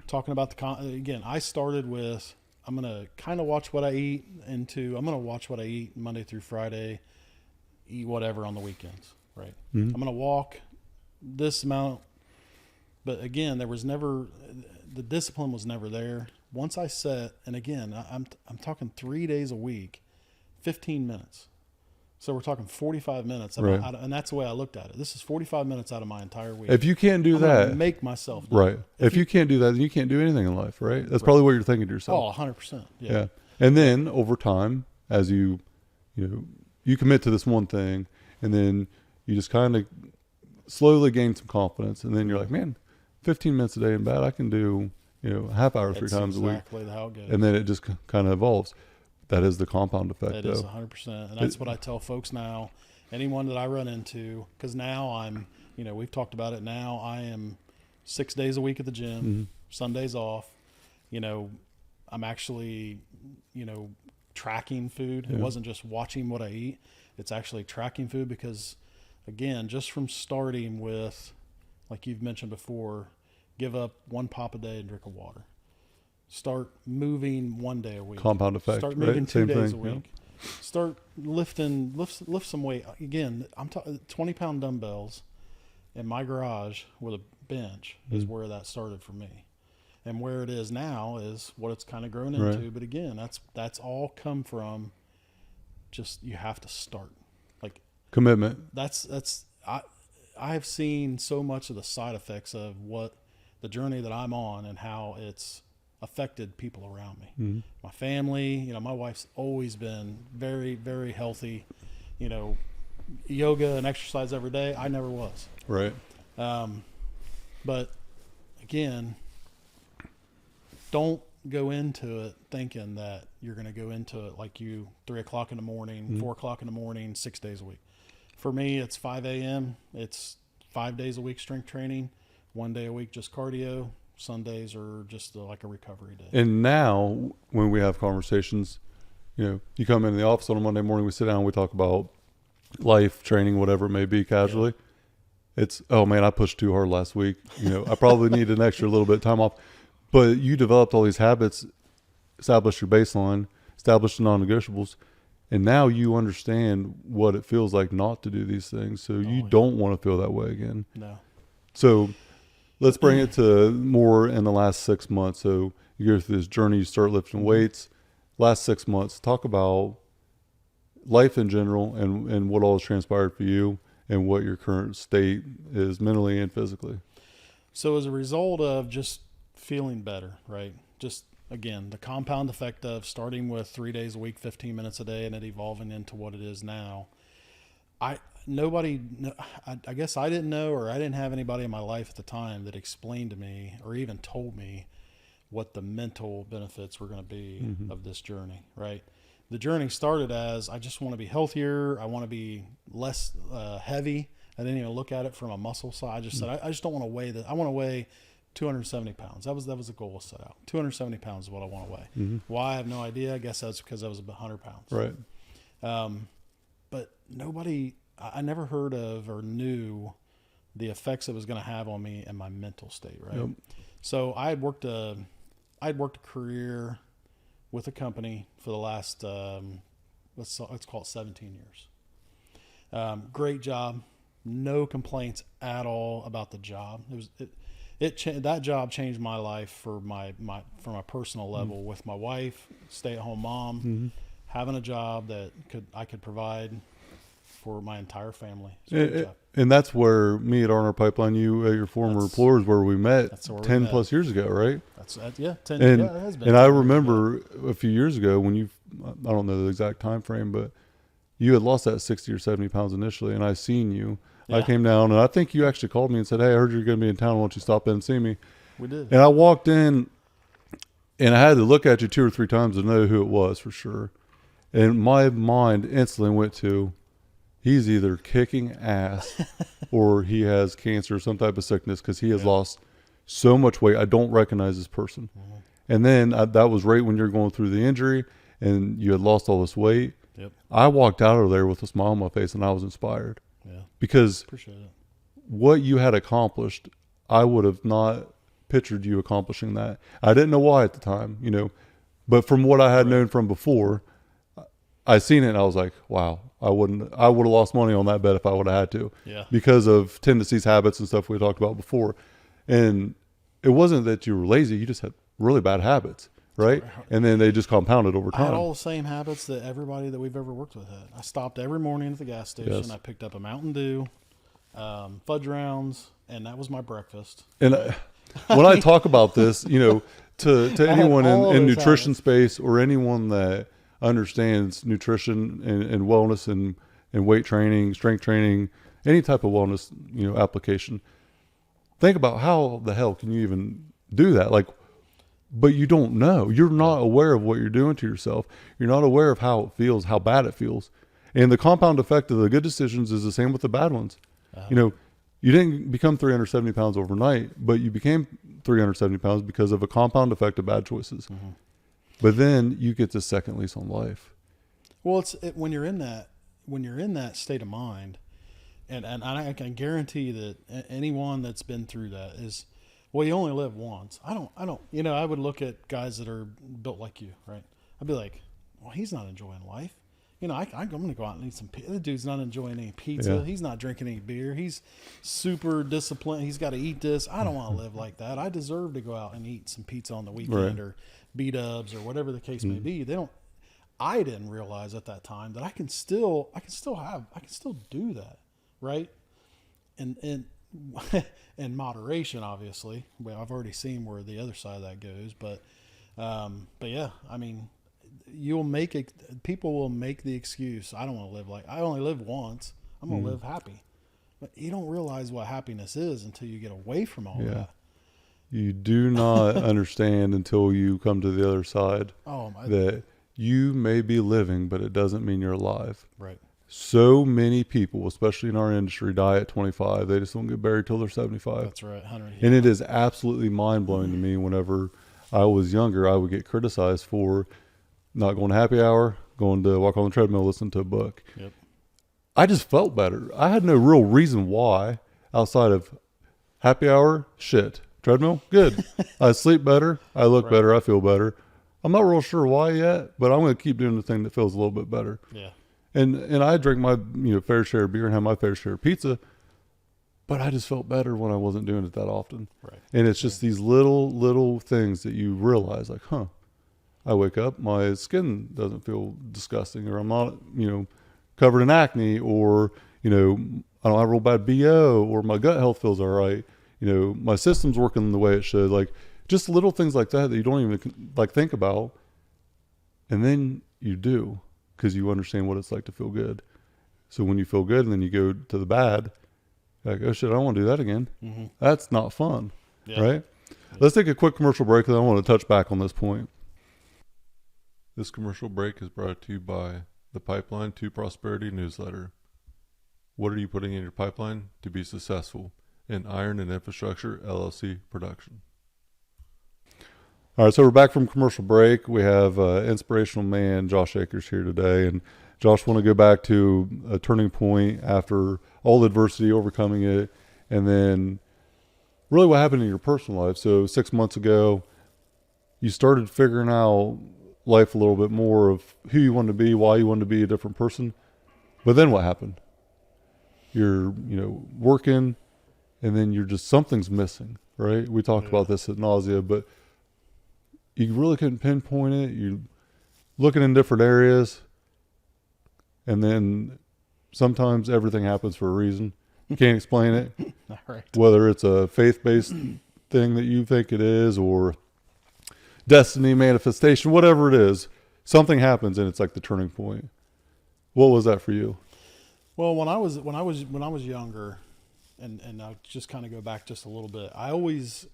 talking about again, I started with, I'm going to kind of watch what I eat I'm going to watch what I eat Monday through Friday, eat whatever on the weekends, right? I'm going to walk this amount. But again, the discipline was never there. Once I set, and again, I'm talking 3 days a week, 15 minutes. So we're talking 45 minutes. Right. And that's the way I looked at it. This is 45 minutes out of my entire week. If you can't do I'm gonna that, make myself do right. it. If you can't do that, then you can't do anything in life, right? That's probably what you're thinking to yourself. Oh, 100%. Yeah. And then over time, as you commit to this one thing, and then you just kind of slowly gain some confidence, and then you're like, man, 15 minutes a day in bed, I can do, a half hour 3 times a week. Exactly how it goes. And then it just kind of evolves. That is the compound effect, That is 100%. And that's what I tell folks now, anyone that I run into, because now I'm, we've talked about it now, I am 6 days a week at the gym, Sundays off. I'm actually, tracking food. It wasn't just watching what I eat. It's actually tracking food because, again, just from starting with, like you've mentioned before, give up 1 pop a day and drink of water. Start moving 1 day a week. Compound effect. Start moving right? 2 Same days thing, a week. Start lift some weight. Again, I'm talking 20-pound dumbbells. in my garage with a bench is where that started for me. And where it is now is what it's kind of grown into. Right. But again, that's all come from just, you have to start. Like, Commitment. I've seen so much of the side effects of what the journey that I'm on and how it's affected people around me. Mm-hmm. My family, my wife's always been very, very healthy, yoga and exercise every day. I never was. Right. But again, don't go into it thinking that you're going to go into it like 3 o'clock in the morning, 4 o'clock in the morning, 6 days a week. For me, it's 5 a.m. It's 5 days a week strength training, 1 day a week just cardio. Sundays are just like a recovery day. And now when we have conversations, you come in the office on a Monday morning, we sit down, we talk about life, training, whatever it may be casually. Yeah. It's, oh man, I pushed too hard last week. I probably need an extra little bit of time off. But you developed all these habits, established your baseline, established the non-negotiables, and now you understand what it feels like not to do these things. So you don't want to feel that way again. No. So let's bring it to more in the last 6 months. So you go through this journey, you start lifting weights. Last 6 months, talk about life in general and what all has transpired for you and what your current state is mentally and physically. So as a result of just feeling better, right? Just, again, the compound effect of starting with 3 days a week, 15 minutes a day, and it evolving into what it is now. I guess I didn't know, or I didn't have anybody in my life at the time that explained to me or even told me what the mental benefits were going to be of this journey, right? The journey started as, I just want to be healthier. I want to be less heavy. I didn't even look at it from a muscle side. I just said, I just don't want to weigh that. I want to weigh 270 pounds. That was the goal set out. 270 pounds is what I want to weigh. Why? I have no idea. I guess that's because I was 100 pounds. Right. But I never heard of or knew the effects it was going to have on me and my mental state. Right. Yep. So I had worked a career with a company for the last, let's call it 17 years. Great job. No complaints at all about the job. That job changed my life from a personal level with my wife, stay-at-home mom, having a job that I could provide for my entire family. And that's where me at R&R Pipeline, you at your former employers, where we met 10 plus years ago, right? 10 and, it has been. And I remember a few years ago when I don't know the exact time frame, but you had lost that 60 or 70 pounds initially, and I seen you. Yeah. I came down, and I think you actually called me and said, "Hey, I heard you're going to be in town. Why don't you stop in and see me?" We did. And I walked in, and I had to look at you 2 or 3 times to know who it was for sure. And my mind instantly went to, he's either kicking ass or he has cancer or some type of sickness, because he has lost so much weight. I don't recognize this person. And then that was right when you're going through the injury and you had lost all this weight. Yep. I walked out of there with a smile on my face, and I was inspired. Yeah. Because appreciate it. What you had accomplished, I would have not pictured you accomplishing that. I didn't know why at the time, but from what I had known from before, I seen it and I was like, wow, I would have lost money on that bet if I would have had to. Yeah. Because of tendencies, habits, and stuff we talked about before. And it wasn't that you were lazy, you just had really bad habits. Right? And then they just compounded over time. I had all the same habits that everybody that we've ever worked with had. I stopped every morning at the gas station. Yes. I picked up a Mountain Dew, fudge rounds, and that was my breakfast. And when I talk about this, to anyone in nutrition habits. Space, or anyone that understands nutrition and wellness and weight training, strength training, any type of wellness, application, think about how the hell can you even do that? But you don't know. You're not aware of what you're doing to yourself. You're not aware of how it feels, how bad it feels. And the compound effect of the good decisions is the same with the bad ones. You didn't become 370 pounds overnight, but you became 370 pounds because of a compound effect of bad choices. But then you get this second lease on life. Well, when you're in that state of mind, and I can guarantee that anyone that's been through that is, well, you only live once. I don't, I would look at guys that are built like you, right? I'd be like, well, he's not enjoying life. I'm going to go out and eat some pizza. The dude's not enjoying any pizza. Yeah. He's not drinking any beer. He's super disciplined. He's got to eat this. I don't want to live like that. I deserve to go out and eat some pizza on the weekend or B-dubs or whatever the case may be. I didn't realize at that time that I can still do that. Right. And in moderation, obviously. Well, I've already seen where the other side of that goes, but yeah, I mean, people will make the excuse. I don't want to live I only live once. I'm going to live happy. But you don't realize what happiness is until you get away from all that. You do not understand until you come to the other side that you may be living, but it doesn't mean you're alive. Right. So many people, especially in our industry, die at 25. They just don't get buried till they're 75. That's right. 100. And it is absolutely mind-blowing to me. Whenever I was younger, I would get criticized for not going to happy hour, going to walk on the treadmill, listen to a book. Yep. I just felt better. I had no real reason why outside of happy hour, shit. Treadmill, good. I sleep better. I look better. I feel better. I'm not real sure why yet, but I'm going to keep doing the thing that feels a little bit better. Yeah. And I drink my fair share of beer and have my fair share of pizza, but I just felt better when I wasn't doing it that often. Right. And it's just these little things that you realize, like, I wake up, my skin doesn't feel disgusting, or I'm not, covered in acne, or, I don't have real bad BO, or my gut health feels all right. My system's working the way it should. Like, just little things like that you don't even think about. And then you do, because you understand what it's like to feel good. So when you feel good and then you go to the bad, like, oh shit, I don't want to do that again. Mm-hmm. That's not fun. Yeah. Right? Yeah. Let's take a quick commercial break, and I want to touch back on this point. This commercial break is brought to you by the Pipeline to Prosperity newsletter. What are you putting in your pipeline to be successful? In Iron and Infrastructure LLC production. All right, so we're back from commercial break. We have inspirational man Josh Akers here today, and Josh, want to go back to a turning point after all the adversity, overcoming it, and then really what happened in your personal life. So 6 months ago, you started figuring out life a little bit more of who you wanted to be, why you wanted to be a different person. But then what happened? You're, working, and then you're just, something's missing, right? We talked about this ad nauseam, but you really couldn't pinpoint it. You're looking in different areas, and then sometimes everything happens for a reason. You can't explain it. All right. Whether it's a faith-based thing that you think it is, or destiny, manifestation, whatever it is, something happens and it's like the turning point. What was that for you? Well, when I was younger, and I'll just kind of go back just a little bit. I was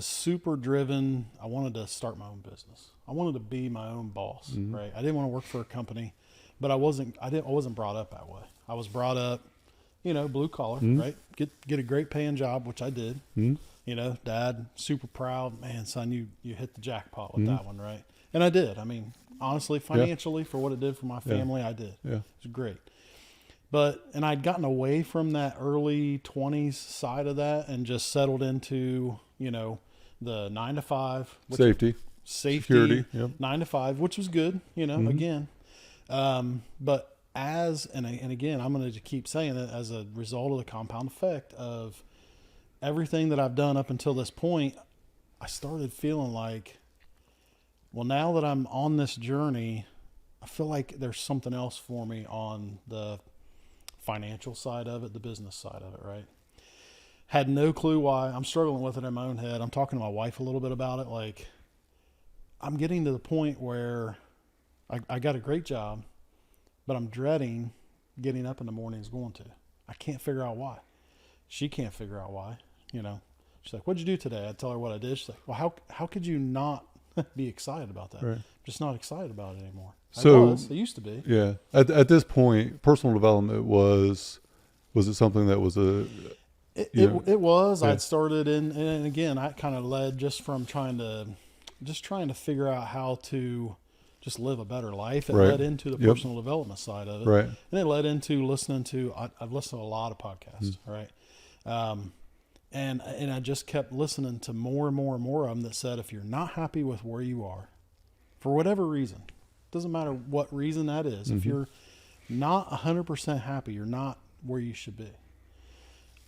super driven. I wanted to start my own business. I wanted to be my own boss, right? I didn't want to work for a company, but I wasn't brought up that way. I was brought up, blue collar, right? Get a great paying job, which I did. Dad, super proud, man, son, you hit the jackpot with that one, right? And I did. I mean, honestly, financially, for what it did for my family, I did. Yeah. It was great. And I'd gotten away from that early 20s side of that and just settled into, the 9 to 5. Safety, security, 9 to 5, which was good, again. But and again, I'm going to keep saying it, as a result of the compound effect of everything that I've done up until this point, I started feeling like, well, now that I'm on this journey, I feel like there's something else for me on the financial side of it, the business side of it, right? Had no clue why. I'm struggling with it in my own head. I'm talking to my wife a little bit about it. Like, I'm getting to the point where I got a great job, but I'm dreading getting up in the mornings going to. I can't figure out why. She can't figure out why. She's like, "What'd you do today?" I tell her what I did. She's like, "Well, how could you not be excited about that?" Right. I'm just not excited about it anymore. I used to be. Yeah. At this point, personal development was it something that was It was. Yeah. I'd started and again, I kind of led just from trying to figure out how to just live a better life. It led into the personal development side of it. Right. And it led into listening to, I've listened to a lot of podcasts, right? And I just kept listening to more and more and more of them that said, if you're not happy with where you are, for whatever reason, Doesn't matter what reason that is. If you're not 100% happy, you're not where you should be.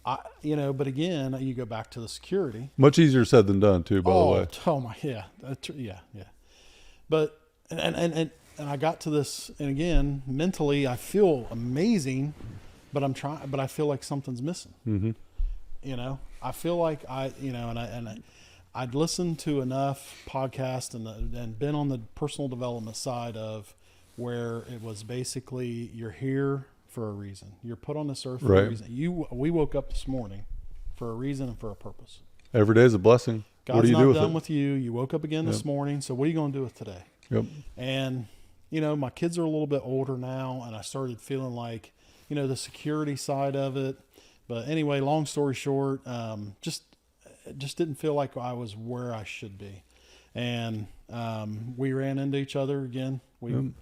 But again, you go back to the security. Much easier said than done, too, by the way. Oh my, yeah. Yeah. But, and I got to this, and again, mentally, I feel amazing, but I feel like something's missing. Mm-hmm. I feel like I'd listened to enough podcasts and been on the personal development side of where it was basically you're here for a reason. You're put on this earth for a reason. We woke up this morning for a reason and for a purpose. Every day is a blessing. God's what do you not do with done it? with you. You woke up again this morning. So what are you going to do with today? Yep. And, my kids are a little bit older now, and I started feeling like, the security side of it. But anyway, long story short, just didn't feel like I was where I should be. And we ran into each other again. We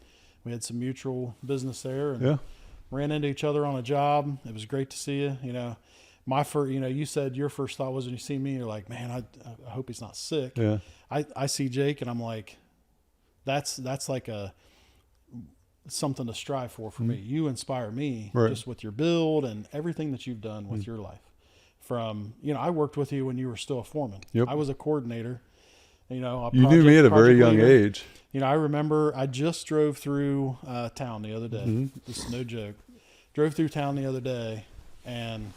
had some mutual business there, and ran into each other on a job. It was great to see you. My first, you said your first thought was when you see me, you're like, man, I hope he's not sick. Yeah. I see Jake, and I'm like, that's like something to strive for me. You inspire me just with your build and everything that you've done with your life. From, I worked with you when you were still a foreman. Yep. I was a coordinator. You knew me at a very young age. I remember I just drove through town the other day. This is no joke. Drove through town the other day and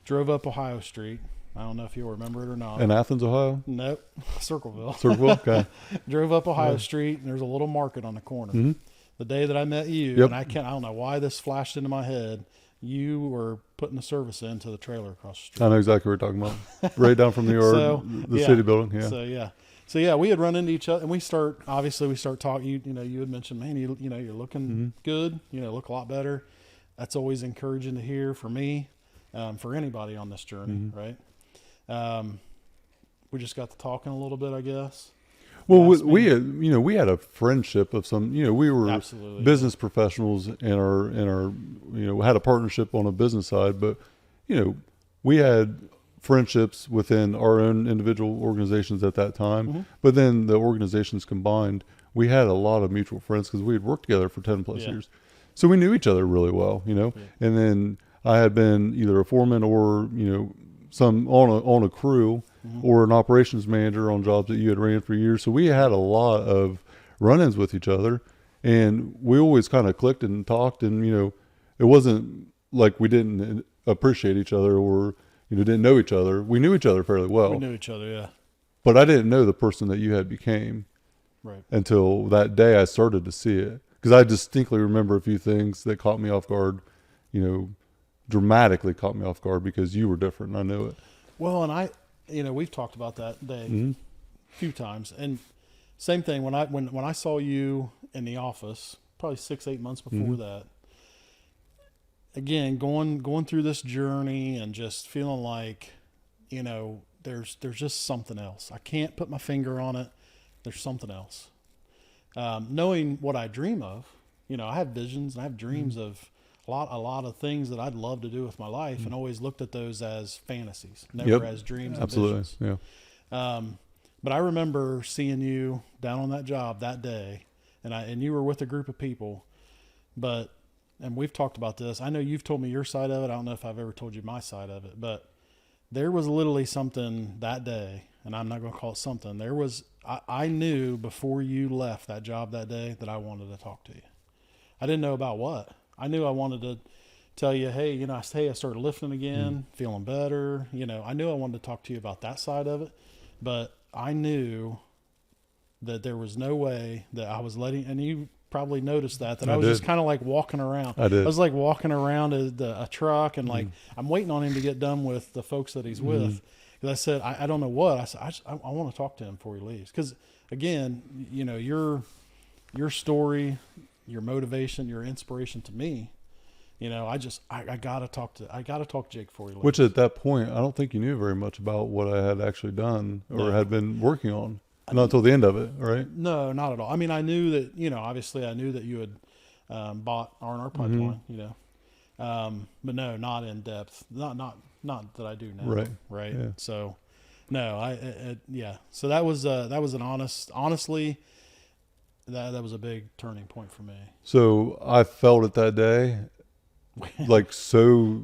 drove up Ohio Street. I don't know if you'll remember it or not. In Athens, Ohio? Nope. Circleville. Okay. Drove up Ohio Street, and there's a little market on the corner. The day that I met you, and I don't know why this flashed into my head, you were putting the service into the trailer across the street. I know exactly what you're talking about. Right down from the yard, the city building. Yeah. So we had run into each other, and we start talking. You had mentioned, man, you're looking good. Look a lot better. That's always encouraging to hear for me, for anybody on this journey, right? We just got to talking a little bit, I guess. Well, we had a friendship of some, we were Absolutely. business professionals in our, had a partnership on a business side, but, we had friendships within our own individual organizations at that time. But then the organizations combined, we had a lot of mutual friends because we had worked together for 10 plus years. So we knew each other really well, and then I had been either a foreman or, some on a crew or an operations manager on jobs that you had ran for years. So we had a lot of run-ins with each other, and we always kind of clicked and talked, and, it wasn't like we didn't appreciate each other or, didn't know each other. We knew each other fairly well. We knew each other, yeah. But I didn't know the person that you had became until that day I started to see it. Because I distinctly remember a few things that caught me off guard, dramatically caught me off guard because you were different and I knew it. Well, and we've talked about that day a few times. And same thing, when I saw you in the office, probably 6-8 months before that, again, going through this journey and just feeling like, there's just something else. I can't put my finger on it. There's something else. Knowing what I dream of, I have visions and I have dreams of a lot of things that I'd love to do with my life, and always looked at those as fantasies, never as dreams and visions. Yeah. But I remember seeing you down on that job that day, and you were with a group of people, and we've talked about this. I know you've told me your side of it. I don't know if I've ever told you my side of it, but there was literally something that day, and I'm not going to call it something. I knew before you left that job that day that I wanted to talk to you. I didn't know about what. I knew I wanted to tell you, hey, I started lifting again, feeling better. I knew I wanted to talk to you about that side of it, but I knew that there was no way that I was letting, and you probably noticed that I was just kind of like walking around. I did. I was like walking around a truck, and like, I'm waiting on him to get done with the folks that he's with. Because I said, I don't know what. I said, I want to talk to him before he leaves. Because again, your story, your motivation, your inspiration to me, I gotta talk to Jake before he leaves. Which at that point, I don't think you knew very much about what I had actually done or had been working on. Not until the end of it, right? No, not at all. I mean, I knew that, obviously I knew that you had bought R&R Pipeline, but no, not in depth. Not that I do now. Right. Yeah. So, no, So that was honestly, that was a big turning point for me. So I felt it that day, like so,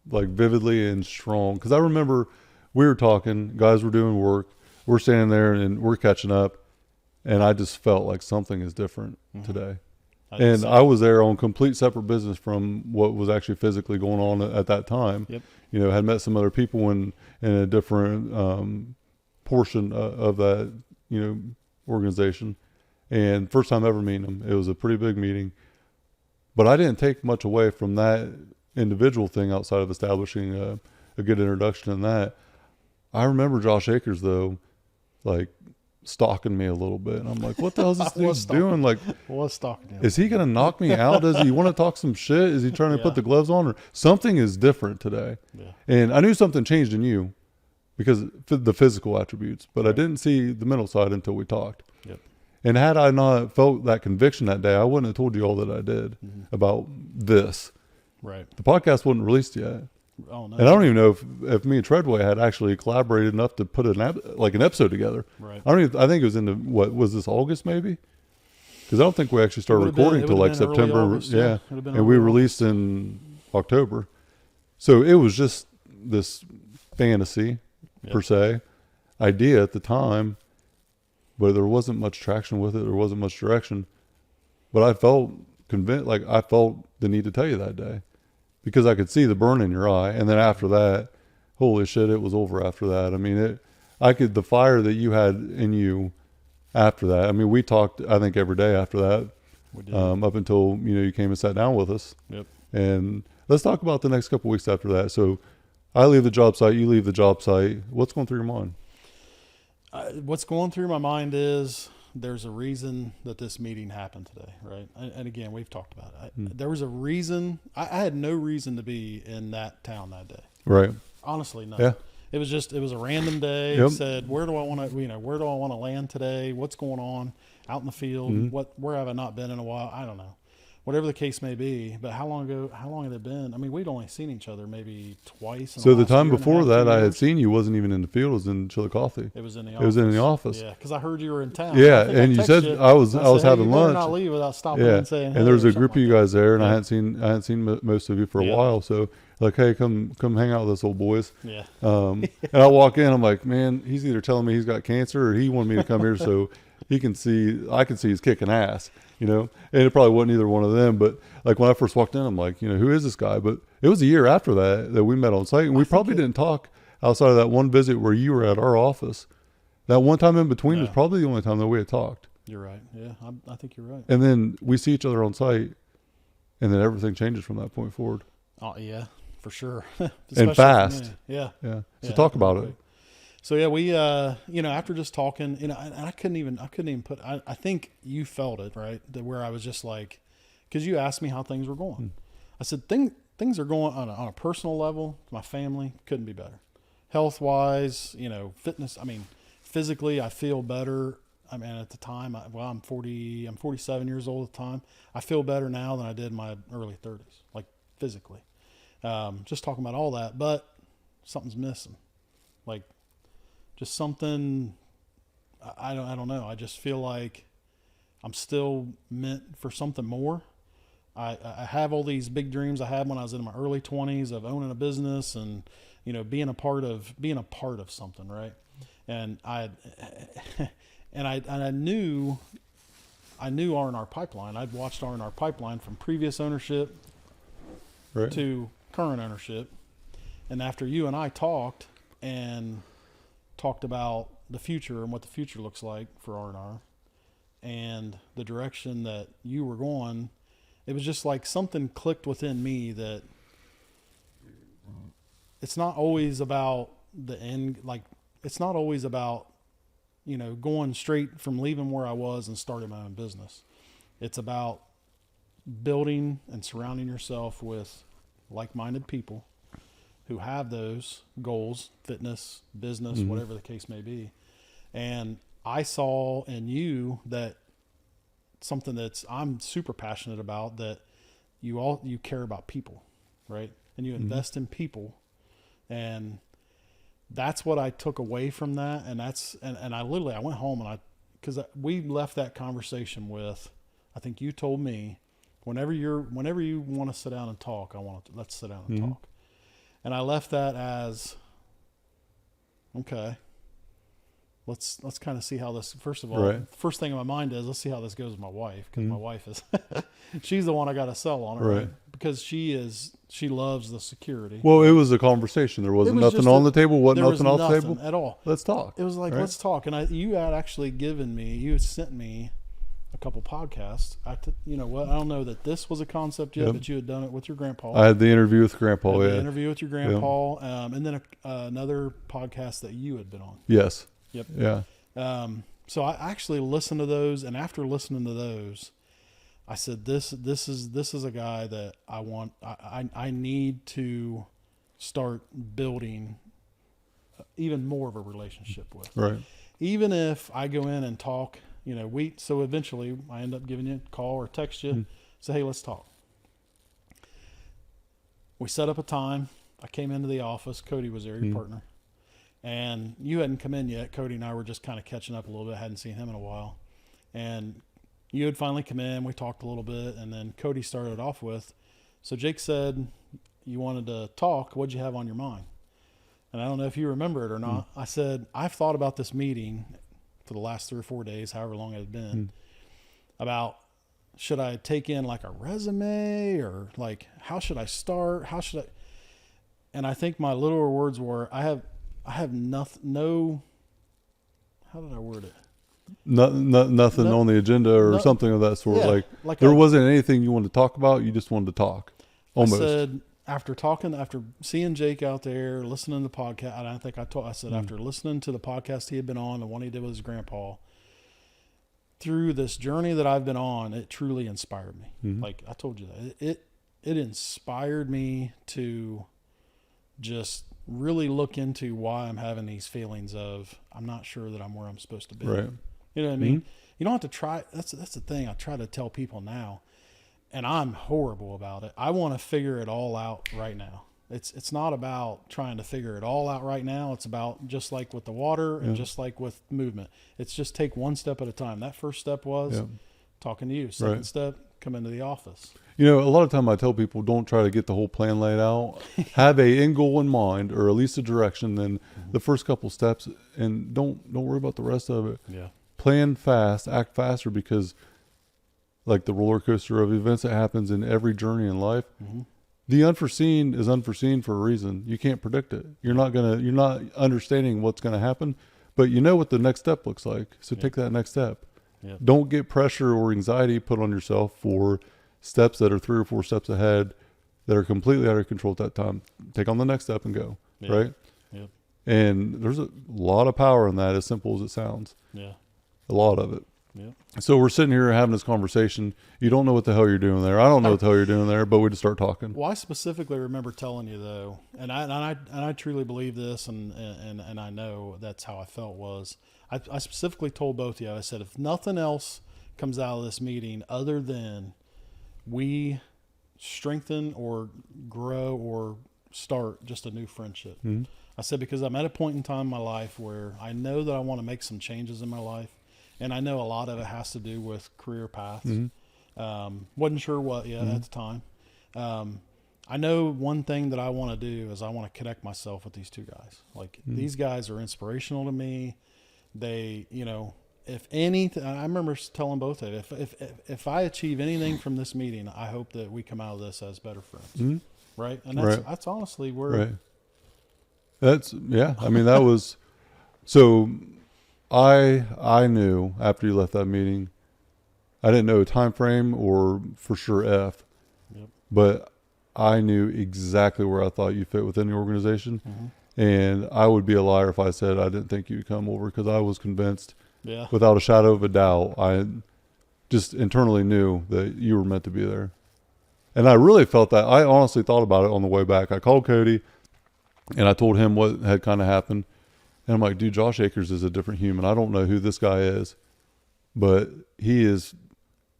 like vividly and strong. Because I remember we were talking, guys were doing work, we're standing there and we're catching up, and I just felt like something is different today. And I was there on complete separate business from what was actually physically going on at that time. Yep. You know, had met some other people in a different portion of that, you know, organization. And first time ever meeting them. It was a pretty big meeting. But I didn't take much away from that individual thing outside of establishing a good introduction in that. I remember Josh Akers, though, like, stalking me a little bit. And I'm like, what the hell is this dude doing? Like, what's stalking him? is he going to knock me out? Does he want to talk some shit? Is he trying to put the gloves on? Or something is different today. Yeah. And I knew something changed in you because the physical attributes, but I didn't see the mental side until we talked. Yep. And had I not felt that conviction that day, I wouldn't have told you all that I did about this. Right. The podcast wasn't released yet. Oh, no. And I don't even know if me and Treadway had actually collaborated enough to put an episode together. Right. I think it was in what was this, August maybe? Because I don't think we actually started recording until like September. August, yeah. And we early released in October. So it was just this fantasy per se idea at the time, but there wasn't much traction with it. There wasn't much direction. But I felt convinced, like I felt the need to tell you that day. Because I could see the burn in your eye. And then after that, holy shit, it was over after that. I mean, the fire that you had in you after that. I mean, we talked, I think, every day after that. We did. Up until, you know, you came and sat down with us. Yep. And let's talk about the next couple of weeks after that. So I leave the job site, you leave the job site. What's going through your mind? What's going through my mind is there's a reason that this meeting happened today, right? And again, we've talked about it. There was a reason. I had no reason to be in that town that day. Right. Honestly, no. Yeah. It was a random day. Yep. Said, where do I want to land today? What's going on out in the field? Where have I not been in a while? I don't know. Whatever the case may be, but how long had it been? I mean, we'd only seen each other maybe twice. So the time before that I had seen you wasn't even in the field, it was in Chillicothe. It was in the office. It was in the office. Yeah, because I heard you were in town. Yeah, I think and you texted said I was having you better lunch. not leave without stopping Yeah, and saying. and hey, there's or a group of something you like guys there, and Yeah. I hadn't seen most of you for a Yeah. while. So like, hey, come hang out with us old boys. Yeah. And I walk in, I'm like, man, he's either telling me he's got cancer or he wanted me to come here so I can see he's kicking ass, you know. And it probably wasn't either one of them, but like when I first walked in, I'm like, you know, who is this guy? But it was a year after that we met on site, and we probably didn't talk outside of that one visit where you were at our office. That one time in between was probably the only time that we had talked. You're right. Yeah, I think you're right. And then we see each other on site, and then everything changes from that point forward. Oh yeah, for sure. And Especially for fast. me. Yeah. Yeah. So Yeah, talk about real it. quick. So yeah, we you know, after just talking, you know, and I couldn't even put. I think you felt it, right? That where I was just like, because you asked me how things were going. I said things are going on a personal level. My family couldn't be better. Health wise, you know, fitness. I mean, physically, I feel better. I mean, at the time, I'm 47 years old at the time. I feel better now than I did in my early 30s, like physically. Just talking about all that, but something's missing. Like, just something, I don't know. I just feel like I'm still meant for something more. I have all these big dreams I had when I was in my early 20s of owning a business and, you know, being a part of something, right? And I knew R&R Pipeline. I'd watched R&R Pipeline from previous ownership to current ownership. And after you and I talked about the future and what the future looks like for R&R and the direction that you were going, it was just like something clicked within me that it's not always about the end. Like, it's not always about, you know, going straight from leaving where I was and starting my own business. It's about building and surrounding yourself with like-minded people who have those goals, fitness, business, whatever the case may be. And I saw in you that something I'm super passionate about, that you care about people, right? And you invest in people. And that's what I took away from that. And I went home and because we left that conversation with, I think you told me, whenever you want to sit down and talk, let's sit down and talk. And I left that as, okay, let's kind of see how this, first of all, first thing in my mind is, let's see how this goes with my wife. Cause my wife is, she's the one I got to sell on it. Right. Because she loves the security. Well, it was a conversation. There wasn't nothing on the table. Wasn't nothing off the table at all. Let's talk. It was like, let's talk. And you had actually you had sent me a couple podcasts. You know what? I don't know that this was a concept yet, but you had done it with your grandpa. I had the interview with Grandpa. The interview with your grandpa, and then another podcast that you had been on. Yes. Yep. Yeah. So I actually listened to those, and after listening to those, I said, this is a guy that I need to start building even more of a relationship with. Right. Even if I go in and talk, you know, so eventually I end up giving you a call or text you, say, hey, let's talk. We set up a time. I came into the office. Cody was there, your partner. And you hadn't come in yet. Cody and I were just kind of catching up a little bit. I hadn't seen him in a while. And you had finally come in. We talked a little bit. And then Cody started off with, so Jake said you wanted to talk. What'd you have on your mind? And I don't know if you remember it or not. I said, I've thought about this meeting for the last 3 or 4 days, however long it had been, about should I take in like a resume or like, how should I start? How should I? And I think my literal words were, I have nothing, how did I word it? Nothing on the agenda or something of that sort. Yeah, like there wasn't anything you wanted to talk about. You just wanted to talk. Almost. I said, after seeing Jake out there, listening to the podcast, and I said, after listening to the podcast he had been on, the one he did with his grandpa, through this journey that I've been on, it truly inspired me. Like I told you that it inspired me to just really look into why I'm having these feelings of, I'm not sure that I'm where I'm supposed to be. Right. You know what I mean? You don't have to try. That's the thing I try to tell people now, and I'm horrible about it. I want to figure it all out right now. It's not about trying to figure it all out right now. It's about, just like with the water and just like with movement, it's just take one step at a time. That first step was talking to you. Second step, come into the office. You know, a lot of time I tell people, don't try to get the whole plan laid out. Have a end goal in mind, or at least a direction, then the first couple steps, and don't worry about the rest of it. Yeah. Plan fast, act faster, because like the roller coaster of events that happens in every journey in life, the unforeseen is unforeseen for a reason. You can't predict it. You're not understanding what's going to happen, but you know what the next step looks like. So take that next step. Yeah. Don't get pressure or anxiety put on yourself for steps that are 3 or 4 steps ahead that are completely out of control at that time. Take on the next step and go. Right. Yep. And there's a lot of power in that, as simple as it sounds. Yeah. A lot of it. Yep. So we're sitting here having this conversation. You don't know what the hell you're doing there. I don't know what the hell you're doing there, but we just start talking. Well, I specifically remember telling you though, and I truly believe this, and I know that's how I felt was, I specifically told both of you, I said, if nothing else comes out of this meeting other than we strengthen or grow or start just a new friendship. I said, because I'm at a point in time in my life where I know that I want to make some changes in my life. And I know a lot of it has to do with career paths. Wasn't sure what yet at the time. I know one thing that I want to do is I want to connect myself with these 2 guys. Like these guys are inspirational to me. They, you know, if anything, I remember telling both of you, if I achieve anything from this meeting, I hope that we come out of this as better friends. Right. And that's honestly where. Right. That's, yeah. I mean, that was, so I knew after you left that meeting, I didn't know a time frame or for sure but I knew exactly where I thought you fit within the organization. And I would be a liar if I said I didn't think you'd come over, because I was convinced without a shadow of a doubt. I just internally knew that you were meant to be there. And I really felt that. I honestly thought about it on the way back. I called Cody and I told him what had kind of happened. And I'm like, dude, Josh Akers is a different human. I don't know who this guy is, but he has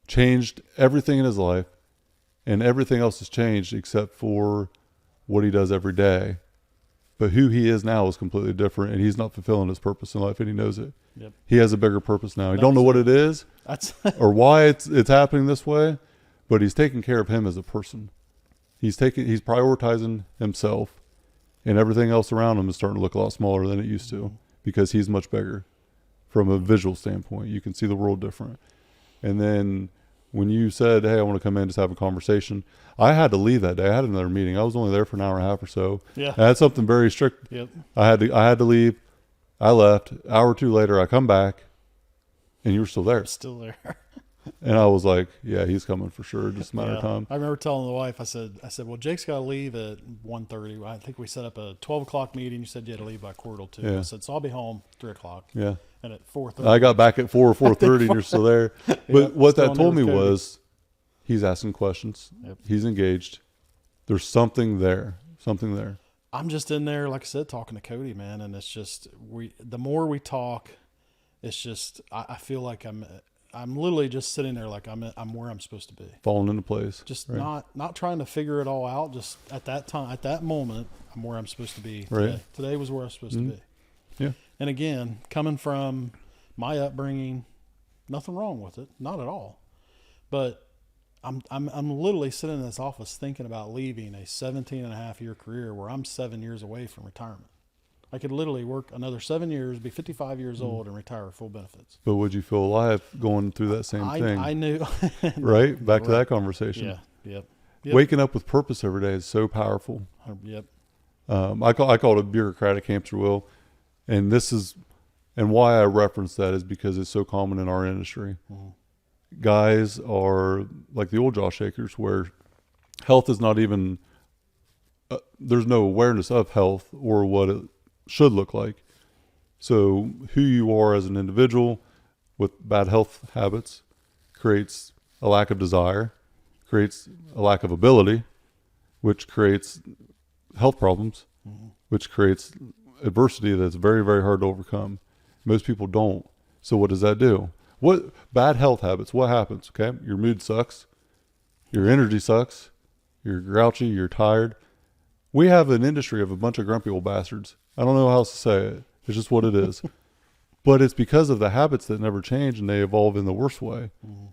changed everything in his life, and everything else has changed except for what he does every day. But who he is now is completely different, and he's not fulfilling his purpose in life, and he knows it. Yep. He has a bigger purpose now. He don't know what it is That's or why it's happening this way, but he's taking care of him as a person. He's prioritizing himself, and everything else around him is starting to look a lot smaller than it used to because he's much bigger from a visual standpoint. You can see the world different. And then when you said, hey, I want to come in and just have a conversation, I had to leave that day. I had another meeting. I was only there for an hour and a half or so. Yeah. I had something very strict. Yep. I had to leave. I left. An hour or two later, I come back, and you were still there. Still there. And I was like, yeah, he's coming for sure. Just a matter of time. I remember telling the wife, I said, well, Jake's got to leave at 1:30. I think we set up a 12 o'clock meeting. You said you had to leave by 1:45. Yeah. I said, so I'll be home 3 o'clock. Yeah. And at 4:30. I got back at 4 or 4:30, and you're still there. But what still that in told there me with Cody. was he's asking questions. Yep. He's engaged. There's something there. Something there. I'm just in there, like I said, talking to Cody, man. And it's just, the more we talk, it's just, I feel like I'm literally just sitting there like I'm where I'm supposed to be. Falling into place. Just right. not trying to figure it all out. Just at that time, at that moment, I'm where I'm supposed to be today. Right. Today was where I was supposed to be. Yeah. And again, coming from my upbringing, nothing wrong with it, not at all. But I'm literally sitting in this office thinking about leaving a 17-and-a-half-year career where I'm 7 years away from retirement. I could literally work another 7 years, be 55 years old, and retire with full benefits. But would you feel alive going through that same thing? I knew. Right? Back to that conversation. Yeah. Yep. Waking up with purpose every day is so powerful. Yep. I call it a bureaucratic hamster wheel. And why I reference that is because it's so common in our industry. Mm-hmm. Guys are like the old Josh Akers, where health is not even, there's no awareness of health or what it should look like. So who you are as an individual with bad health habits creates a lack of desire, creates a lack of ability, which creates health problems, which creates adversity that's very, very hard to overcome. Most people don't. So what does that do? What bad health habits? What happens? Okay. Your mood sucks. Your energy sucks. You're grouchy. You're tired. We have an industry of a bunch of grumpy old bastards. I don't know how else to say it. It's just what it is. But it's because of the habits that never change and they evolve in the worst way. Mm-hmm.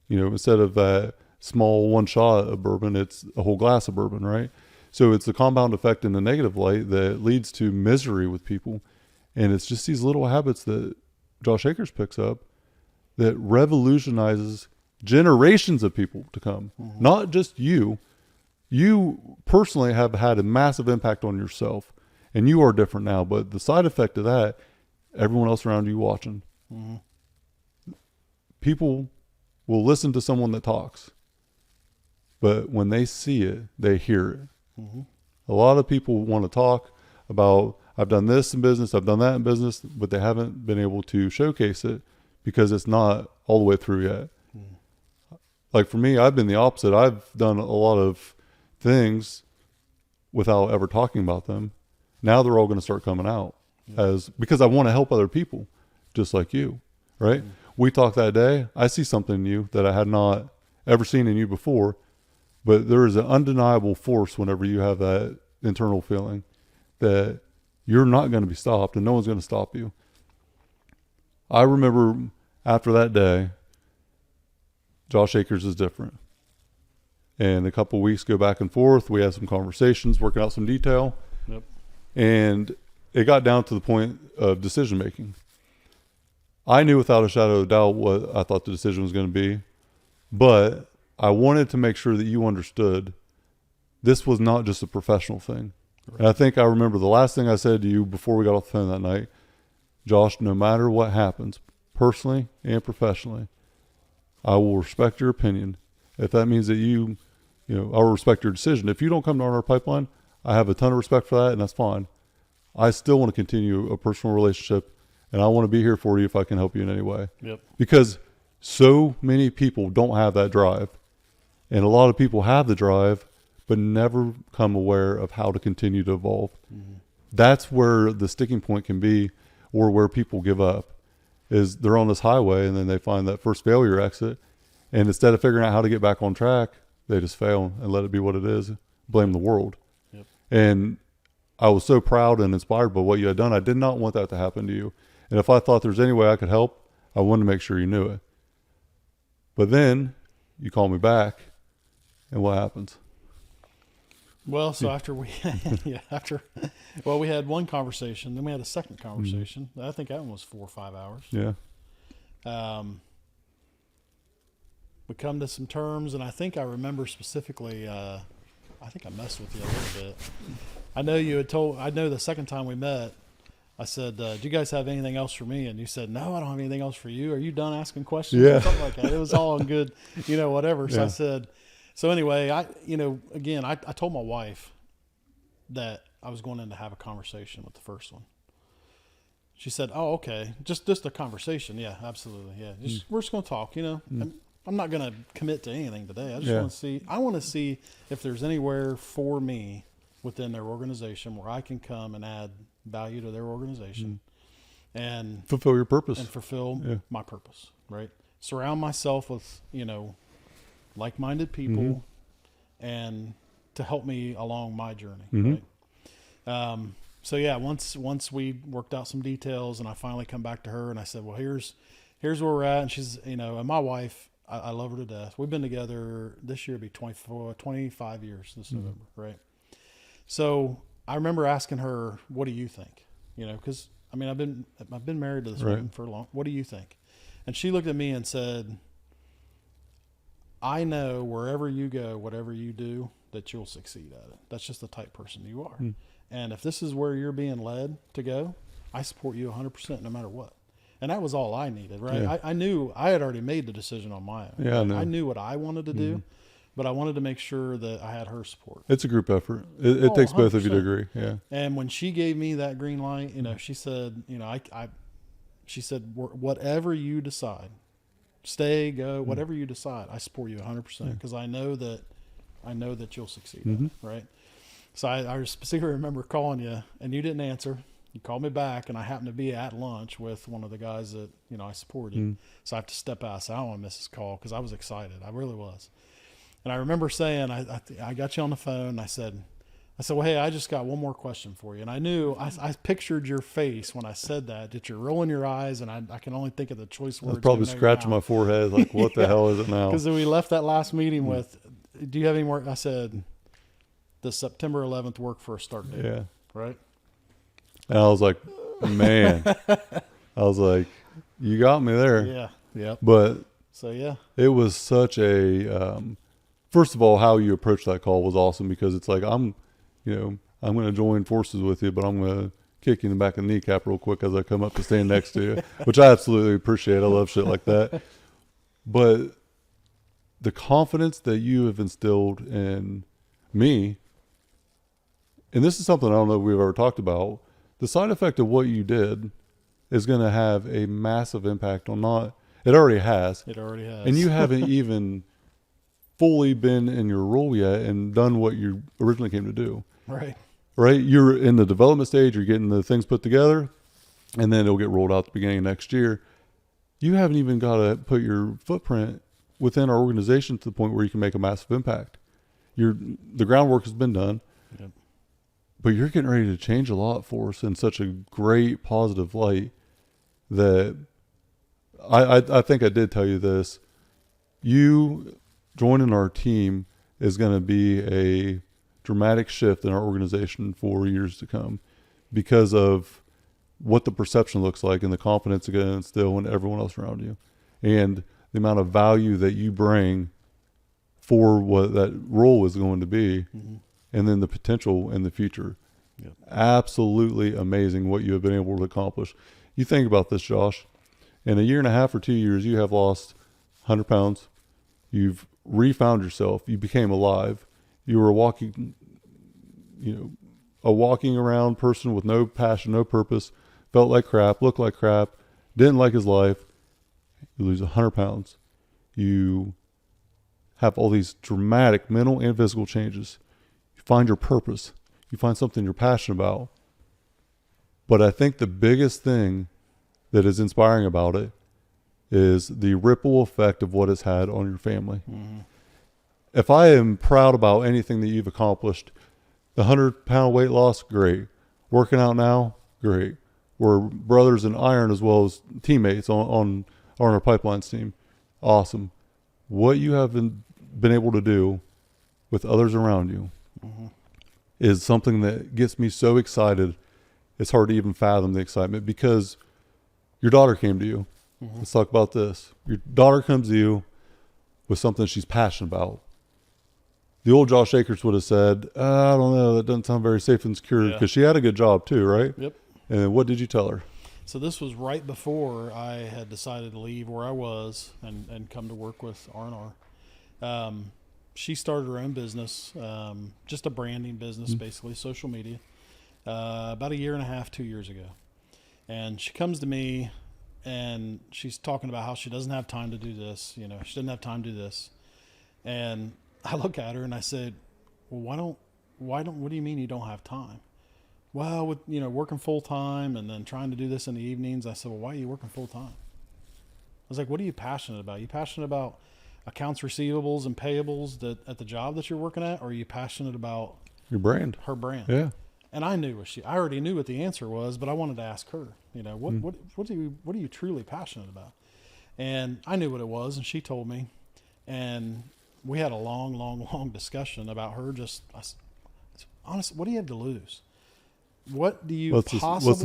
You know, instead of that small one shot of bourbon, it's a whole glass of bourbon, right? So it's the compound effect in the negative light that leads to misery with people. And it's just these little habits that Josh Akers picks up that revolutionizes generations of people to come. Mm-hmm. Not just you. You personally have had a massive impact on yourself, and you are different now. But the side effect of that, everyone else around you watching. Mm-hmm. People will listen to someone that talks, but when they see it, they hear it. Mm-hmm. A lot of people want to talk about, I've done this in business, I've done that in business, but they haven't been able to showcase it because it's not all the way through yet. Mm. Like for me, I've been the opposite. I've done a lot of things without ever talking about them. Now they're all going to start coming out because I want to help other people just like you, right? Mm. We talked that day. I see something in you that I had not ever seen in you before, but there is an undeniable force whenever you have that internal feeling that you're not going to be stopped and no one's going to stop you. I remember after that day, Josh Akers is different. And a couple of weeks go back and forth. We had some conversations, working out some detail. Yep. And it got down to the point of decision making. I knew without a shadow of a doubt what I thought the decision was going to be, but I wanted to make sure that you understood this was not just a professional thing. Right. And I think I remember the last thing I said to you before we got off the phone that night, Josh, no matter what happens, personally and professionally, I will respect your opinion. If that means that I'll respect your decision. If you don't come to our pipeline, I have a ton of respect for that, and that's fine. I still want to continue a personal relationship, and I want to be here for you if I can help you in any way. Yep. Because so many people don't have that drive, and a lot of people have the drive, but never come aware of how to continue to evolve. Mm-hmm. That's where the sticking point can be, or where people give up, is they're on this highway and then they find that first failure exit, and instead of figuring out how to get back on track, they just fail and let it be what it is, blame the world. Yep. And I was so proud and inspired by what you had done. I did not want that to happen to you. And if I thought there's any way I could help, I wanted to make sure you knew it. But then you call me back, and what happens? Well, so after we, we had one conversation, then we had a second conversation. I think that one was 4 or 5 hours. Yeah. We come to some terms, and I think I remember specifically, I think I messed with you a little bit. I know the second time we met, I said, do you guys have anything else for me? And you said, no, I don't have anything else for you. Are you done asking questions? Yeah. Or something like that. It was all in good, whatever. So Yeah. I said, so anyway, I told my wife that I was going in to have a conversation with the first one. She said, oh, okay. Just a conversation. Yeah, absolutely. Yeah. We're just going to talk, I'm not going to commit to anything today. I just want to see if there's anywhere for me within their organization where I can come and add value to their organization and fulfill your purpose and fulfill my purpose, right? Surround myself with, like-minded people and to help me along my journey, right? So yeah, once we worked out some details and I finally come back to her and I said, well, here's where we're at. And she's, and my wife, I love her to death. We've been together this year, be 25 years this November, right? So I remember asking her, what do you think? Cause I've been married to this woman for a long, what do you think? And she looked at me and said, I know wherever you go, whatever you do, that you'll succeed at it. That's just the type of person you are. And if this is where you're being led to go, I support you 100% no matter what. And that was all I needed, right? Yeah. I knew I had already made the decision on my own. Yeah, I knew what I wanted to do, but I wanted to make sure that I had her support. It's a group effort. It takes both of you to 100%. agree. Yeah. And when she gave me that green light, she said, she said, whatever you decide, stay, go, whatever you decide, I support you 100% because I know that you'll succeed at it, right? So I specifically remember calling you and you didn't answer. You called me back and I happened to be at lunch with one of the guys that, I supported. So I have to step out. I said, I don't want to miss this call because I was excited. I really was. And I remember saying, I got you on the phone. And I said, well, hey, I just got one more question for you. And I knew, I pictured your face when I said that you're rolling your eyes and I can only think of the choice words. I was probably scratching my forehead like, what the hell is it now? Because we left that last meeting with, do you have any more? I said, the September 11th work for a start date. Yeah. Right. And I was like, man, you got me there. Yeah. Yep. But so, yeah, it was such a, first of all, how you approached that call was awesome because it's like, I'm going to join forces with you, but I'm going to kick you in the back of the kneecap real quick as I come up to stand next to you, which I absolutely appreciate. I love shit like that. But the confidence that you have instilled in me, and this is something I don't know if we've ever talked about, the side effect of what you did is going to have a massive impact on it already has. it already has. And you haven't even fully been in your role yet and done what you originally came to do. Right. Right? You're in the development stage, you're getting the things put together, and then it'll get rolled out at the beginning of next year. You haven't even got to put your footprint within our organization to the point where you can make a massive impact. The groundwork has been done. Yep. But you're getting ready to change a lot for us in such a great positive light that I think I did tell you this. You joining our team is going to be a dramatic shift in our organization for years to come because of what the perception looks like and the confidence it's going to instill in everyone else around you and the amount of value that you bring for what that role is going to be. And then the potential in the future. Yep. Absolutely amazing what you have been able to accomplish. You think about this, Josh. In a year and a half or 2 years, you have lost 100 pounds. You've refound yourself. You became alive. You were walking around person with no passion, no purpose, felt like crap, looked like crap, didn't like his life. You lose 100 pounds. You have all these dramatic mental and physical changes. Find your purpose. You find something you're passionate about. But I think the biggest thing that is inspiring about it is the ripple effect of what it's had on your family. If I am proud about anything that you've accomplished, The 100-pound weight loss, great. Working out now, great. We're brothers in iron as well as teammates on our pipelines team. Awesome. What you have been able to do with others around you is something that gets me so excited. It's hard to even fathom the excitement because your daughter came to you. Let's talk about this. Your daughter comes to you with something she's passionate about. The old Josh Akers would have said, I don't know, that doesn't sound very safe and secure, because she had a good job too, right? Yep. And what did you tell her? So this was right before I had decided to leave where I was and come to work with R&R. She started her own business, just a branding business, basically, social media, about 1.5 years, 2 years ago. And she comes to me and she's talking about how she doesn't have time to do this. You know, she doesn't have time to do this. And I look at her and I said, well, what do you mean you don't have time? Well, with, working full time and then trying to do this in the evenings. I said, well, why are you working full time? I was like, what are you passionate about? Are you passionate about accounts receivables and payables at the job that you're working at? Or are you passionate about your brand, her brand? Yeah. And I already knew what the answer was, but I wanted to ask her, what are you truly passionate about? And I knew what it was. And she told me, and we had a long discussion about her. Honestly, what do you have to lose? What do you what's the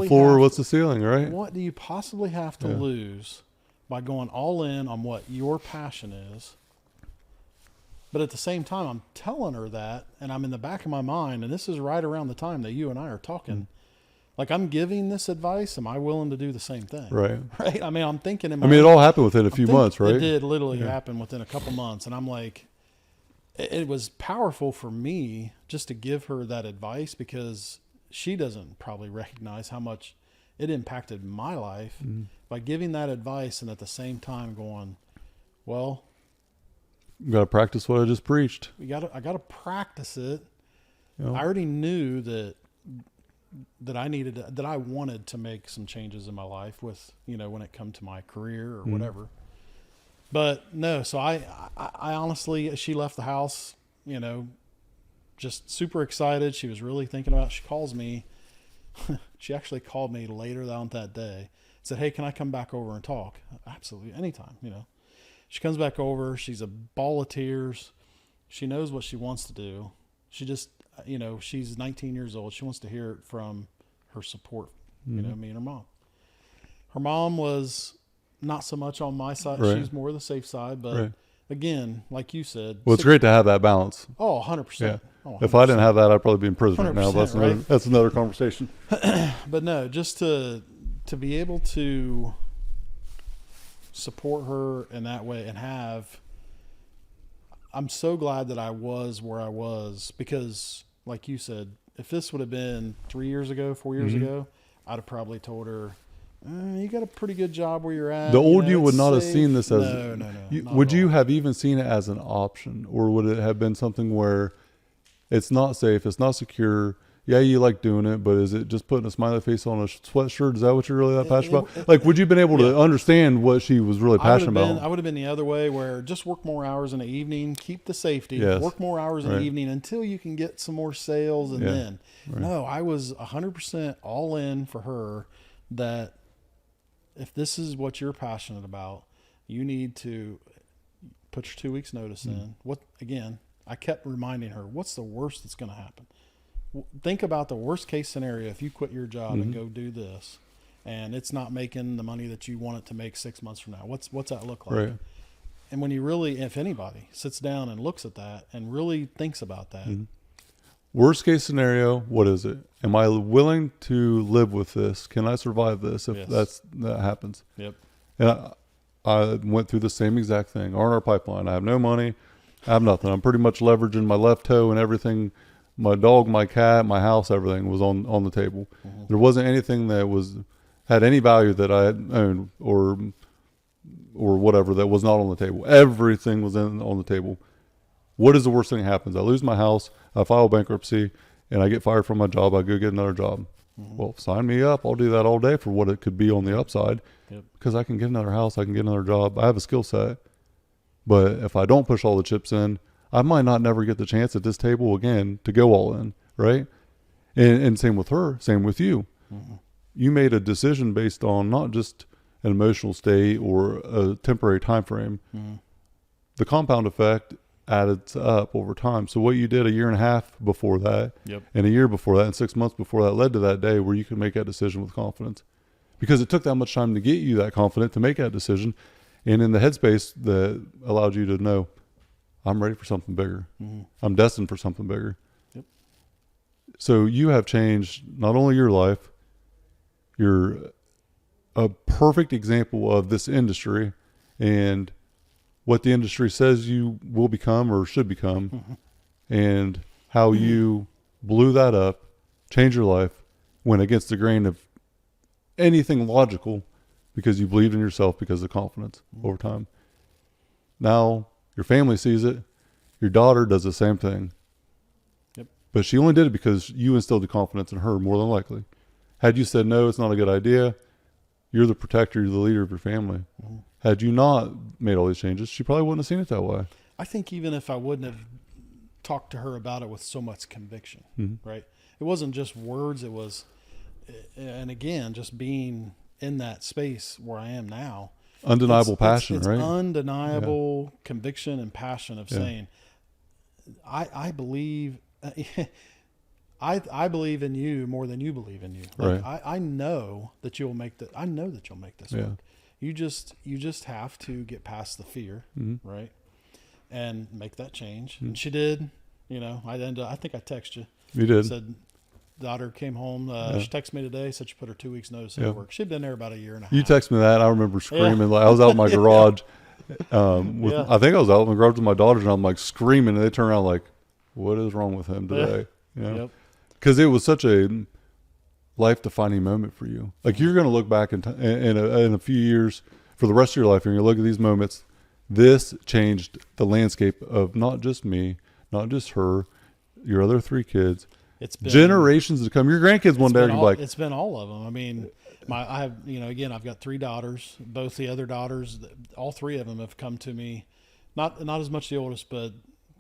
floor? What's the ceiling, right? What do you possibly have to lose by going all in on what your passion is? But at the same time, I'm telling her that, and I'm in the back of my mind, and this is right around the time that you and I are talking. Like, I'm giving this advice. Am I willing to do the same thing? Right. Right. I mean, I'm thinking. It all happened within a few months, right? It did literally happen within a couple months, and I'm like, it was powerful for me just to give her that advice, because she doesn't probably recognize how much it impacted my life by giving that advice, and at the same time going, well, you got to practice what I just preached. I got to practice it. You know? I already knew that I wanted to make some changes in my life with, when it come to my career or whatever. But no, so I honestly, she left the house, just super excited. She was really thinking about it. She calls me. She actually called me later on that day. Said, hey, can I come back over and talk? Absolutely. Anytime, She comes back over. She's a ball of tears. She knows what she wants to do. She just, she's 19 years old. She wants to hear it from her support, me and her mom. Her mom was not so much on my side. Right. She's more the safe side. But again, like you said. Well, it's great to have that balance. Oh, 100%. Yeah. Oh, 100%. If I didn't have that, I'd probably be in prison right now. That's another conversation. But no, just to be able to support her in that way and I'm so glad that I was where I was, because like you said, if this would have been 3 years ago, 4 years ago, I'd have probably told her, you got a pretty good job where you're at. The old you would not have seen this as, no. Would you have even seen it as an option, or would it have been something where it's not safe, it's not secure? Yeah, you like doing it, but is it just putting a smiley face on a sweatshirt? Is that what you're really that passionate about? Like, would you have been able to understand what she was really passionate about? I would have been the other way, where just work more hours in the evening, keep the safety, work more hours in the evening until you can get some more sales. And then, no, I was 100% all in for her, that if this is what you're passionate about, you need to put your 2 weeks notice in. I kept reminding her, what's the worst that's going to happen? Think about the worst case scenario. If you quit your job and go do this, and it's not making the money that you want it to make 6 months from now, what's that look like? Right. And when you really, if anybody sits down and looks at that and really thinks about that, worst case scenario, what is it? Am I willing to live with this? Can I survive this if that happens? Yep. And I went through the same exact thing. R&R pipeline. I have no money. I have nothing. I'm pretty much leveraging my left toe and everything. My dog, my cat, my house, everything was on the table. There wasn't anything that had any value that I had owned or whatever that was not on the table. Everything was on the table. What is the worst thing that happens? I lose my house, I file bankruptcy, and I get fired from my job. I go get another job. Well, sign me up. I'll do that all day for what it could be on the upside, because I can get another house. I can get another job. I have a skill set. But if I don't push all the chips in, I might not never get the chance at this table again to go all in. right? And same with her, same with you. Mm-hmm. You made a decision based on not just an emotional state or a temporary time frame. Mm-hmm. The compound effect added up over time. So what you did a year and a half before that, Yep. and a year before that, and 6 months before that led to that day where you could make that decision with confidence. Because it took that much time to get you that confident to make that decision. And in the headspace that allowed you to know, I'm ready for something bigger. Mm-hmm. I'm destined for something bigger. Yep. So you have changed not only your life, you're a perfect example of this industry and what the industry says you will become or should become, Mm-hmm. and how you blew that up, changed your life, went against the grain of anything logical because you believed in yourself because of confidence over time. Now your family sees it. Your daughter does the same thing. Yep. But she only did it because you instilled the confidence in her, more than likely. Had you said, no, it's not a good idea, you're the protector, you're the leader of your family. Mm-hmm. Had you not made all these changes, she probably wouldn't have seen it that way. I think even if I wouldn't have talked to her about it with so much conviction, Mm-hmm. right? It wasn't just words. It was, and again, just being in that space where I am now. Undeniable passion, it's right? Undeniable conviction and passion of Yeah. saying, I believe, I believe in you more than you believe in you. Like, Right. I know that you'll make that. I know that you'll make this Yeah. work. You just have to get past the fear, Mm-hmm. right? And make that change. And she did. You know, I think I texted you. You did. Said daughter came home. She texted me today. Said she put her 2 weeks notice Yeah. at work. She'd been there about a year and a half. You text me that. I remember screaming. Yeah. Like I was out in my garage. Yeah. I think I was out in the garage with my daughters, and I'm like screaming, and they turn around like, "What is wrong with him today?" You know? Yep. Because it was such a life-defining moment for you. Like you're going to look back in a few years for the rest of your life, and you're going to look at these moments. This changed the landscape of not just me, not just her, your other 3 kids, It's been generations to come. Your grandkids one day are going to be like, it's been all of them. I mean, I have, again, I've got 3 daughters. Both the other daughters, all 3 of them have come to me. Not as much the oldest, but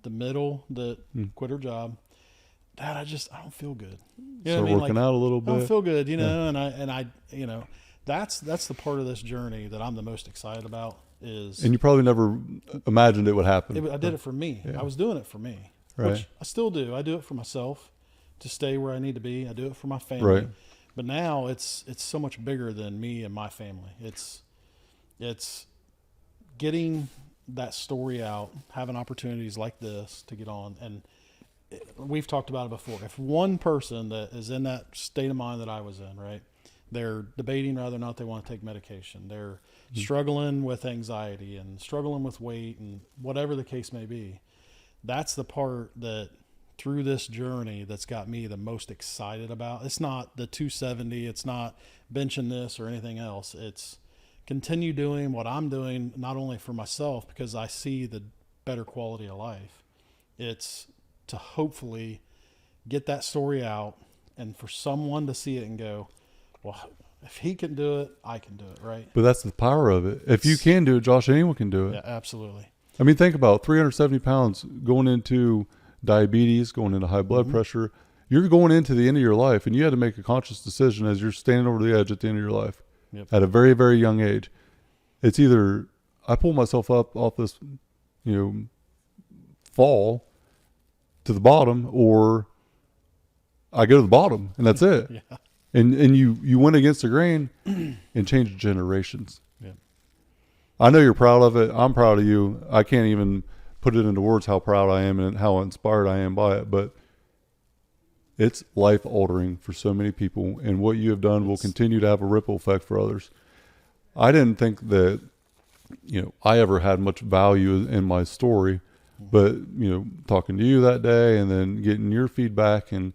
the middle that quit her job. Dad, I don't feel good. You know start what I mean? working out a little I don't bit. feel good, and I, that's the part of this journey that I'm the most excited about is. And you probably never imagined it would happen. I did it for me. Yeah. I was doing it for me, Right. which I still do. I do it for myself to stay where I need to be. I do it for my family. Right. But now it's so much bigger than me and my family. It's getting that story out, having opportunities like this to get on. And we've talked about it before. If one person that is in that state of mind that I was in, right, they're debating whether or not they want to take medication. They're struggling with anxiety and struggling with weight and whatever the case may be. That's the part that through this journey that's got me the most excited about. It's not the 270. It's not benching this or anything else. It's continue doing what I'm doing, not only for myself, because I see the better quality of life. It's to hopefully get that story out and for someone to see it and go, well, if he can do it, I can do it, right? But that's the power of it. If you can do it, Josh, anyone can do it. Yeah, absolutely. I mean, think about 370 pounds going into diabetes, going into high blood pressure. You're going into the end of your life, and you had to make a conscious decision as you're standing over the edge at the end of your life. Yep. At a very, very young age. It's either I pull myself up off this, fall to the bottom, or I go to the bottom, and that's it. Yeah. And you went against the grain and changed generations. Yeah. I know you're proud of it. I'm proud of you. I can't even put it into words how proud I am and how inspired I am by it, but it's life altering for so many people, and what you have done will continue to have a ripple effect for others. I didn't think that, I ever had much value in my story, but, talking to you that day and then getting your feedback and,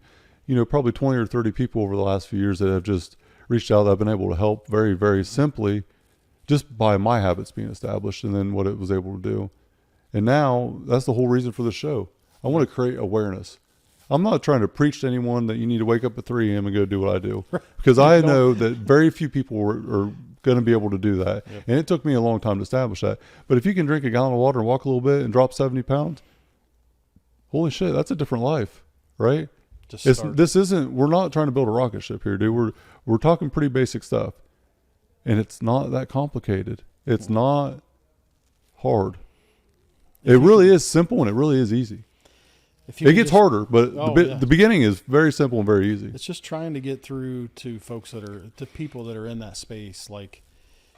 probably 20 or 30 people over the last few years that have just reached out that I've been able to help very, very simply just by my habits being established and then what it was able to do. And now that's the whole reason for the show. I want to create awareness. I'm not trying to preach to anyone that you need to wake up at 3 a.m. and go do what I do, because I know that very few people are going to be able to do that. Yep. And it took me a long time to establish that. But if you can drink a gallon of water and walk a little bit and drop 70 pounds, holy shit, that's a different life, right? Just It's, start. this isn't, we're not trying to build a rocket ship here, dude. We're talking pretty basic stuff. And it's not that complicated. It's not hard. If It you really can- is simple and it really is easy. if you It can gets just- harder, but Oh, yeah. the beginning is very simple and very easy. It's just trying to get through to to people that are in that space. Like,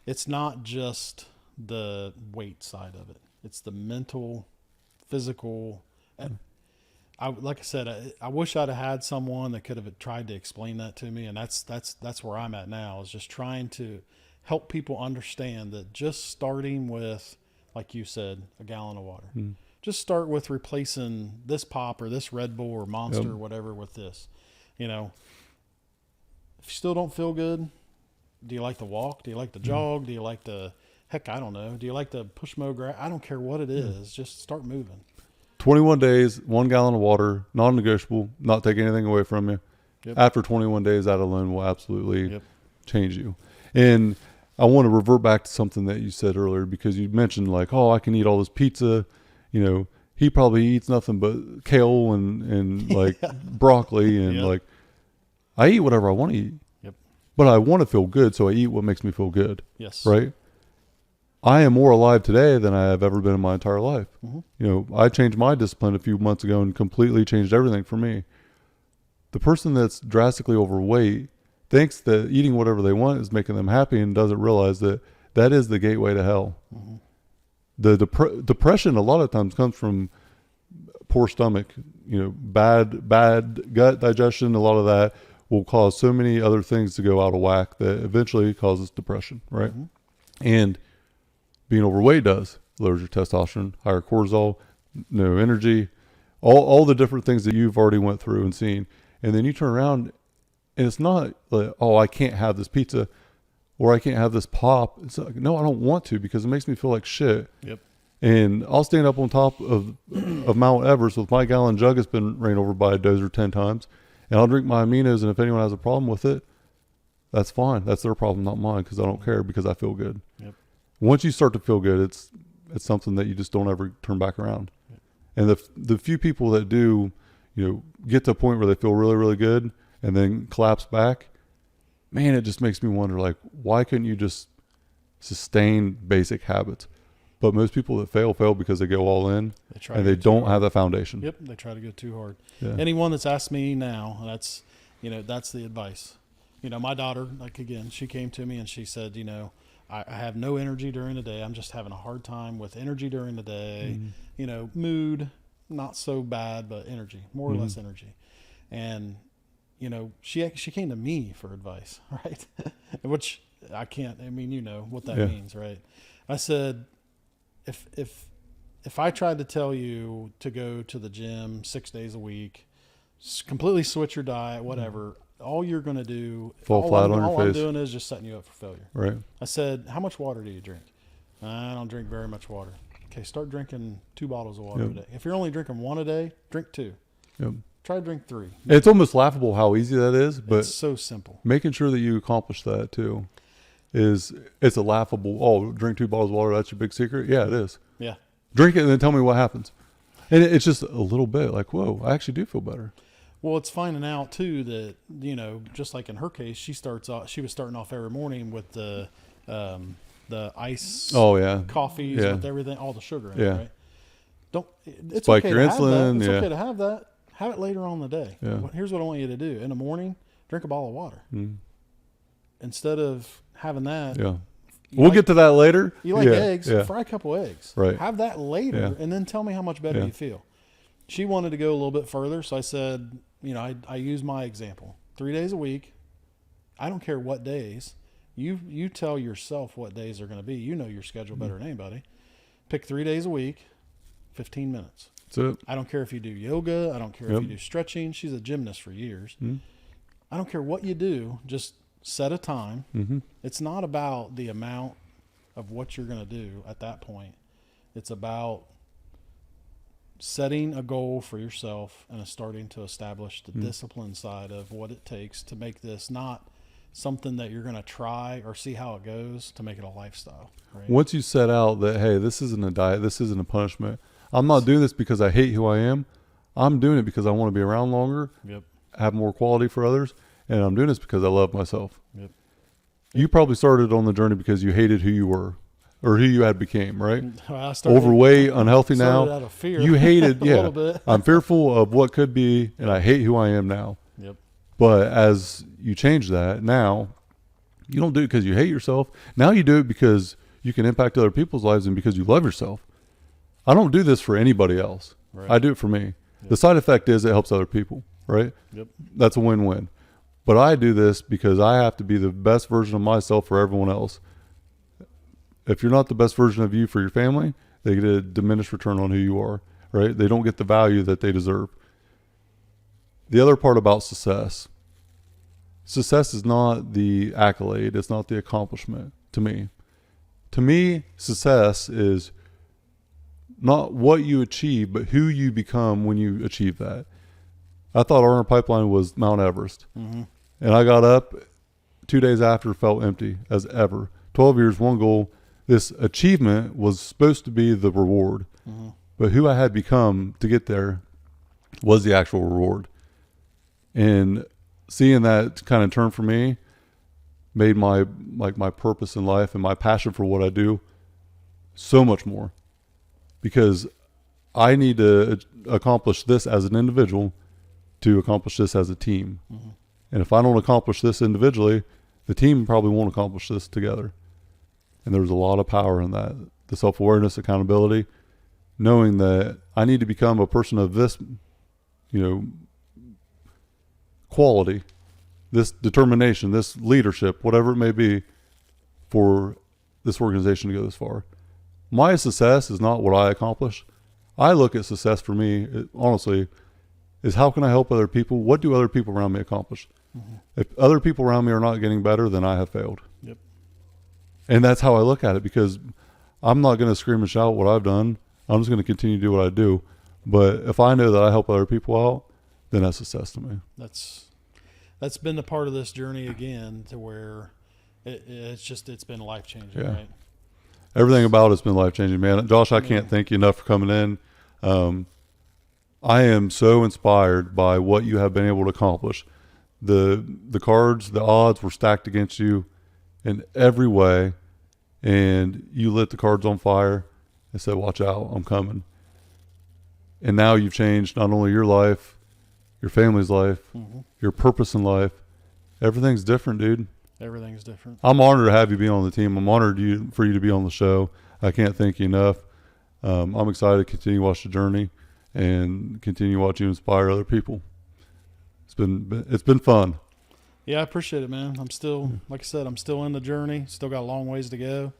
it's not just the weight side of it. It's the mental, physical. Like I said, I wish I'd have had someone that could have tried to explain that to me. And that's where I'm at now, is just trying to help people understand that just starting with, like you said, a gallon of water. Just start with replacing this pop or this Red Bull or Monster or whatever with this. You know, if you still don't feel good, do you like to walk? Do you like to jog? Do you like to, heck, I don't know. Do you like to push mow grass? I don't care what it is. Just start moving. 21 days, 1 gallon of water, non-negotiable, not taking anything away from you. Yep. After 21 days, that alone will absolutely Yep. change you. And I want to revert back to something that you said earlier, because you mentioned like, oh, I can eat all this pizza. You know, he probably eats nothing but kale and like broccoli and Yep. like, I eat whatever I want to eat. Yep. But I want to feel good, so I eat what makes me feel good. Yes. Right? I am more alive today than I have ever been in my entire life. Mm-hmm. You know, I changed my discipline a few months ago and completely changed everything for me. The person that's drastically overweight thinks that eating whatever they want is making them happy and doesn't realize that that is the gateway to hell. Mm-hmm. The depression a lot of times comes from poor stomach, you know, bad gut digestion. A lot of that will cause so many other things to go out of whack that eventually causes depression, right? Mm-hmm. And being overweight lowers your testosterone, higher cortisol, no energy, all the different things that you've already went through and seen. And then you turn around and it's not like, oh, I can't have this pizza or I can't have this pop. It's like, no, I don't want to, because it makes me feel like shit. Yep. And I'll stand up on top of Mount Everest with my gallon jug that's been ran over by a dozer 10 times. And I'll drink my aminos. And if anyone has a problem with it, that's fine. That's their problem, not mine, because I don't care, because I feel good. Yep. Once you start to feel good, it's something that you just don't ever turn back around. Yep. And the few people that do, you know, get to a point where they feel really, really good and then collapse back, man, it just makes me wonder, like, why couldn't you just sustain basic habits? But most people that fail because they go all in and they don't have the foundation. Yep. They try to go too hard. Yeah. Anyone that's asked me now, that's the advice. You know, my daughter, like, again, she came to me and she said, you know, I have no energy during the day. I'm just having a hard time with energy during the day. Mm-hmm. You know, mood, not so bad, but energy, more or less energy. And, you know, she came to me for advice, right? Which I can't, I mean, you know what that means, right? I said, if I tried to tell you to go to the gym 6 days a week, completely switch your diet, whatever, all you're going to do, Fall flat on your all I'm face. doing is just setting you up for failure. Right. I said, how much water do you drink? I don't drink very much water. Okay, start drinking 2 bottles of water a day. If you're only drinking 1 a day, drink 2. Yep. Try to drink 3. It's almost laughable how easy that is, but It's so simple. making sure that you accomplish that too it's a laughable, oh, drink 2 bottles of water, that's your big secret? Yeah, it is. Yeah. Drink it and then tell me what happens. And it's just a little bit like, whoa, I actually do feel better. Well, it's finding out too that, you know, just like in her case, she was starting off every morning with the ice, Oh yeah. coffees Yeah. with everything, all the sugar in Yeah. it, right? It's Spike okay your to have that. insulin, It's yeah. okay to have that. Have it later on in the day. Yeah. Here's what I want you to do. In the morning, drink a bottle of water. Mm. Instead of having that, Yeah. you We'll like- get to that later. You like Yeah, eggs, yeah. fry a couple eggs. Right. Have that later, Yeah. and then tell me how much better Yeah. you feel. She wanted to go a little bit further, so I said, you know, I use my example. 3 days a week. I don't care what days. You tell yourself what days are going to be. You know your schedule better than anybody. Pick 3 days a week, 15 minutes. That's it. I don't care if you do yoga. I don't care Yep. if you do stretching. She's a gymnast for years. Mm. I don't care what you do. Just set a time. Mm-hmm. It's not about the amount of what you're going to do at that point. It's about setting a goal for yourself and starting to establish the discipline side of what it takes to make this not something that you're going to try or see how it goes, to make it a lifestyle. Right? Once you set out that, hey, this isn't a diet, this isn't a punishment. I'm not doing this because I hate who I am. I'm doing it because I want to be around longer. Yep. have more quality for others. And I'm doing this because I love myself. Yep. You probably started on the journey because you hated who you were or who you had became, right? I started, Overweight, unhealthy started now. out of fear. You hated, a yeah. little bit. I'm fearful of what could be, and I hate who I am now. Yep. But as you change that, now you don't do it because you hate yourself. Now you do it because you can impact other people's lives and because you love yourself. I don't do this for anybody else. Right. I do it for me. Yep. The side effect is it helps other people, right? Yep. That's a win-win. But I do this because I have to be the best version of myself for everyone else. If you're not the best version of you for your family, they get a diminished return on who you are, right? They don't get the value that they deserve. The other part about success is not the accolade. It's not the accomplishment to me. To me, success is not what you achieve, but who you become when you achieve that. I thought R&R Pipeline was Mount Everest. Mm-hmm. And I got up 2 days after, felt empty as ever. 12 years, one goal. This achievement was supposed to be the reward. Mm-hmm. But who I had become to get there was the actual reward. And seeing that kind of turn for me made my purpose in life and my passion for what I do so much more. Because I need to accomplish this as an individual to accomplish this as a team. Mm-hmm. And if I don't accomplish this individually, the team probably won't accomplish this together. And there's a lot of power in that. The self-awareness, accountability, knowing that I need to become a person of this, quality, this determination, this leadership, whatever it may be, for this organization to go this far. My success is not what I accomplish. I look at success for me, honestly, is how can I help other people? What do other people around me accomplish? Mm-hmm. If other people around me are not getting better, then I have failed. Yep. And that's how I look at it, because I'm not going to scream and shout what I've done. I'm just going to continue to do what I do. But if I know that I help other people out, then that's success to me. That's been the part of this journey again, to where it's been life changing, Yeah. right? Everything about it's been life-changing, man. Josh, I can't thank you enough for coming in. I am so inspired by what you have been able to accomplish. The cards, the odds were stacked against you in every way, and you lit the cards on fire and said, watch out, I'm coming. And now you've changed not only your life, your family's life, Mm-hmm. your purpose in life. Everything's different, dude. Everything's different. I'm honored to have you be on the team. I'm honored for you to be on the show. I can't thank you enough. I'm excited to continue to watch the journey and continue to watch you inspire other people. It's been fun. Yeah, I appreciate it, man. I'm still, like I said, I'm still in the journey. Still got a long ways to go.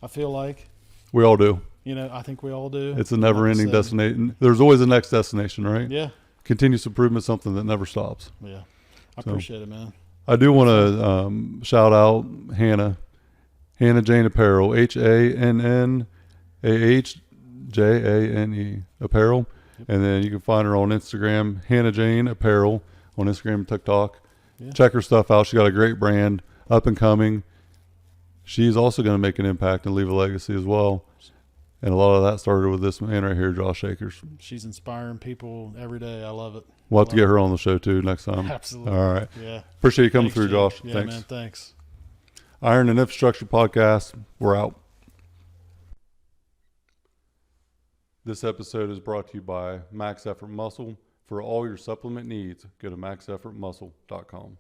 I feel like, We all do. I think we all do. It's a never-ending Like I said, destination. There's always a next destination, right? Yeah. Continuous improvement, something that never stops. Yeah. I So, appreciate it, man. I do want to shout out Hannah Jane Apparel, HANNAHJANE Apparel. Yep. And then you can find her on Instagram, Hannah Jane Apparel on Instagram and TikTok. Yeah. Check her stuff out. She's got a great brand, up and coming. She's also going to make an impact and leave a legacy as well. And a lot of that started with this man right here, Josh Akers. She's inspiring people every day. I love it. We'll have to get her on the show too next time. Absolutely. All right. Yeah. Appreciate you coming Thanks, through, Jake. Josh. Yeah, Thanks. man. Thanks. Iron and Infrastructure Podcast. We're out. This episode is brought to you by Max Effort Muscle. For all your supplement needs, go to maxeffortmuscle.com.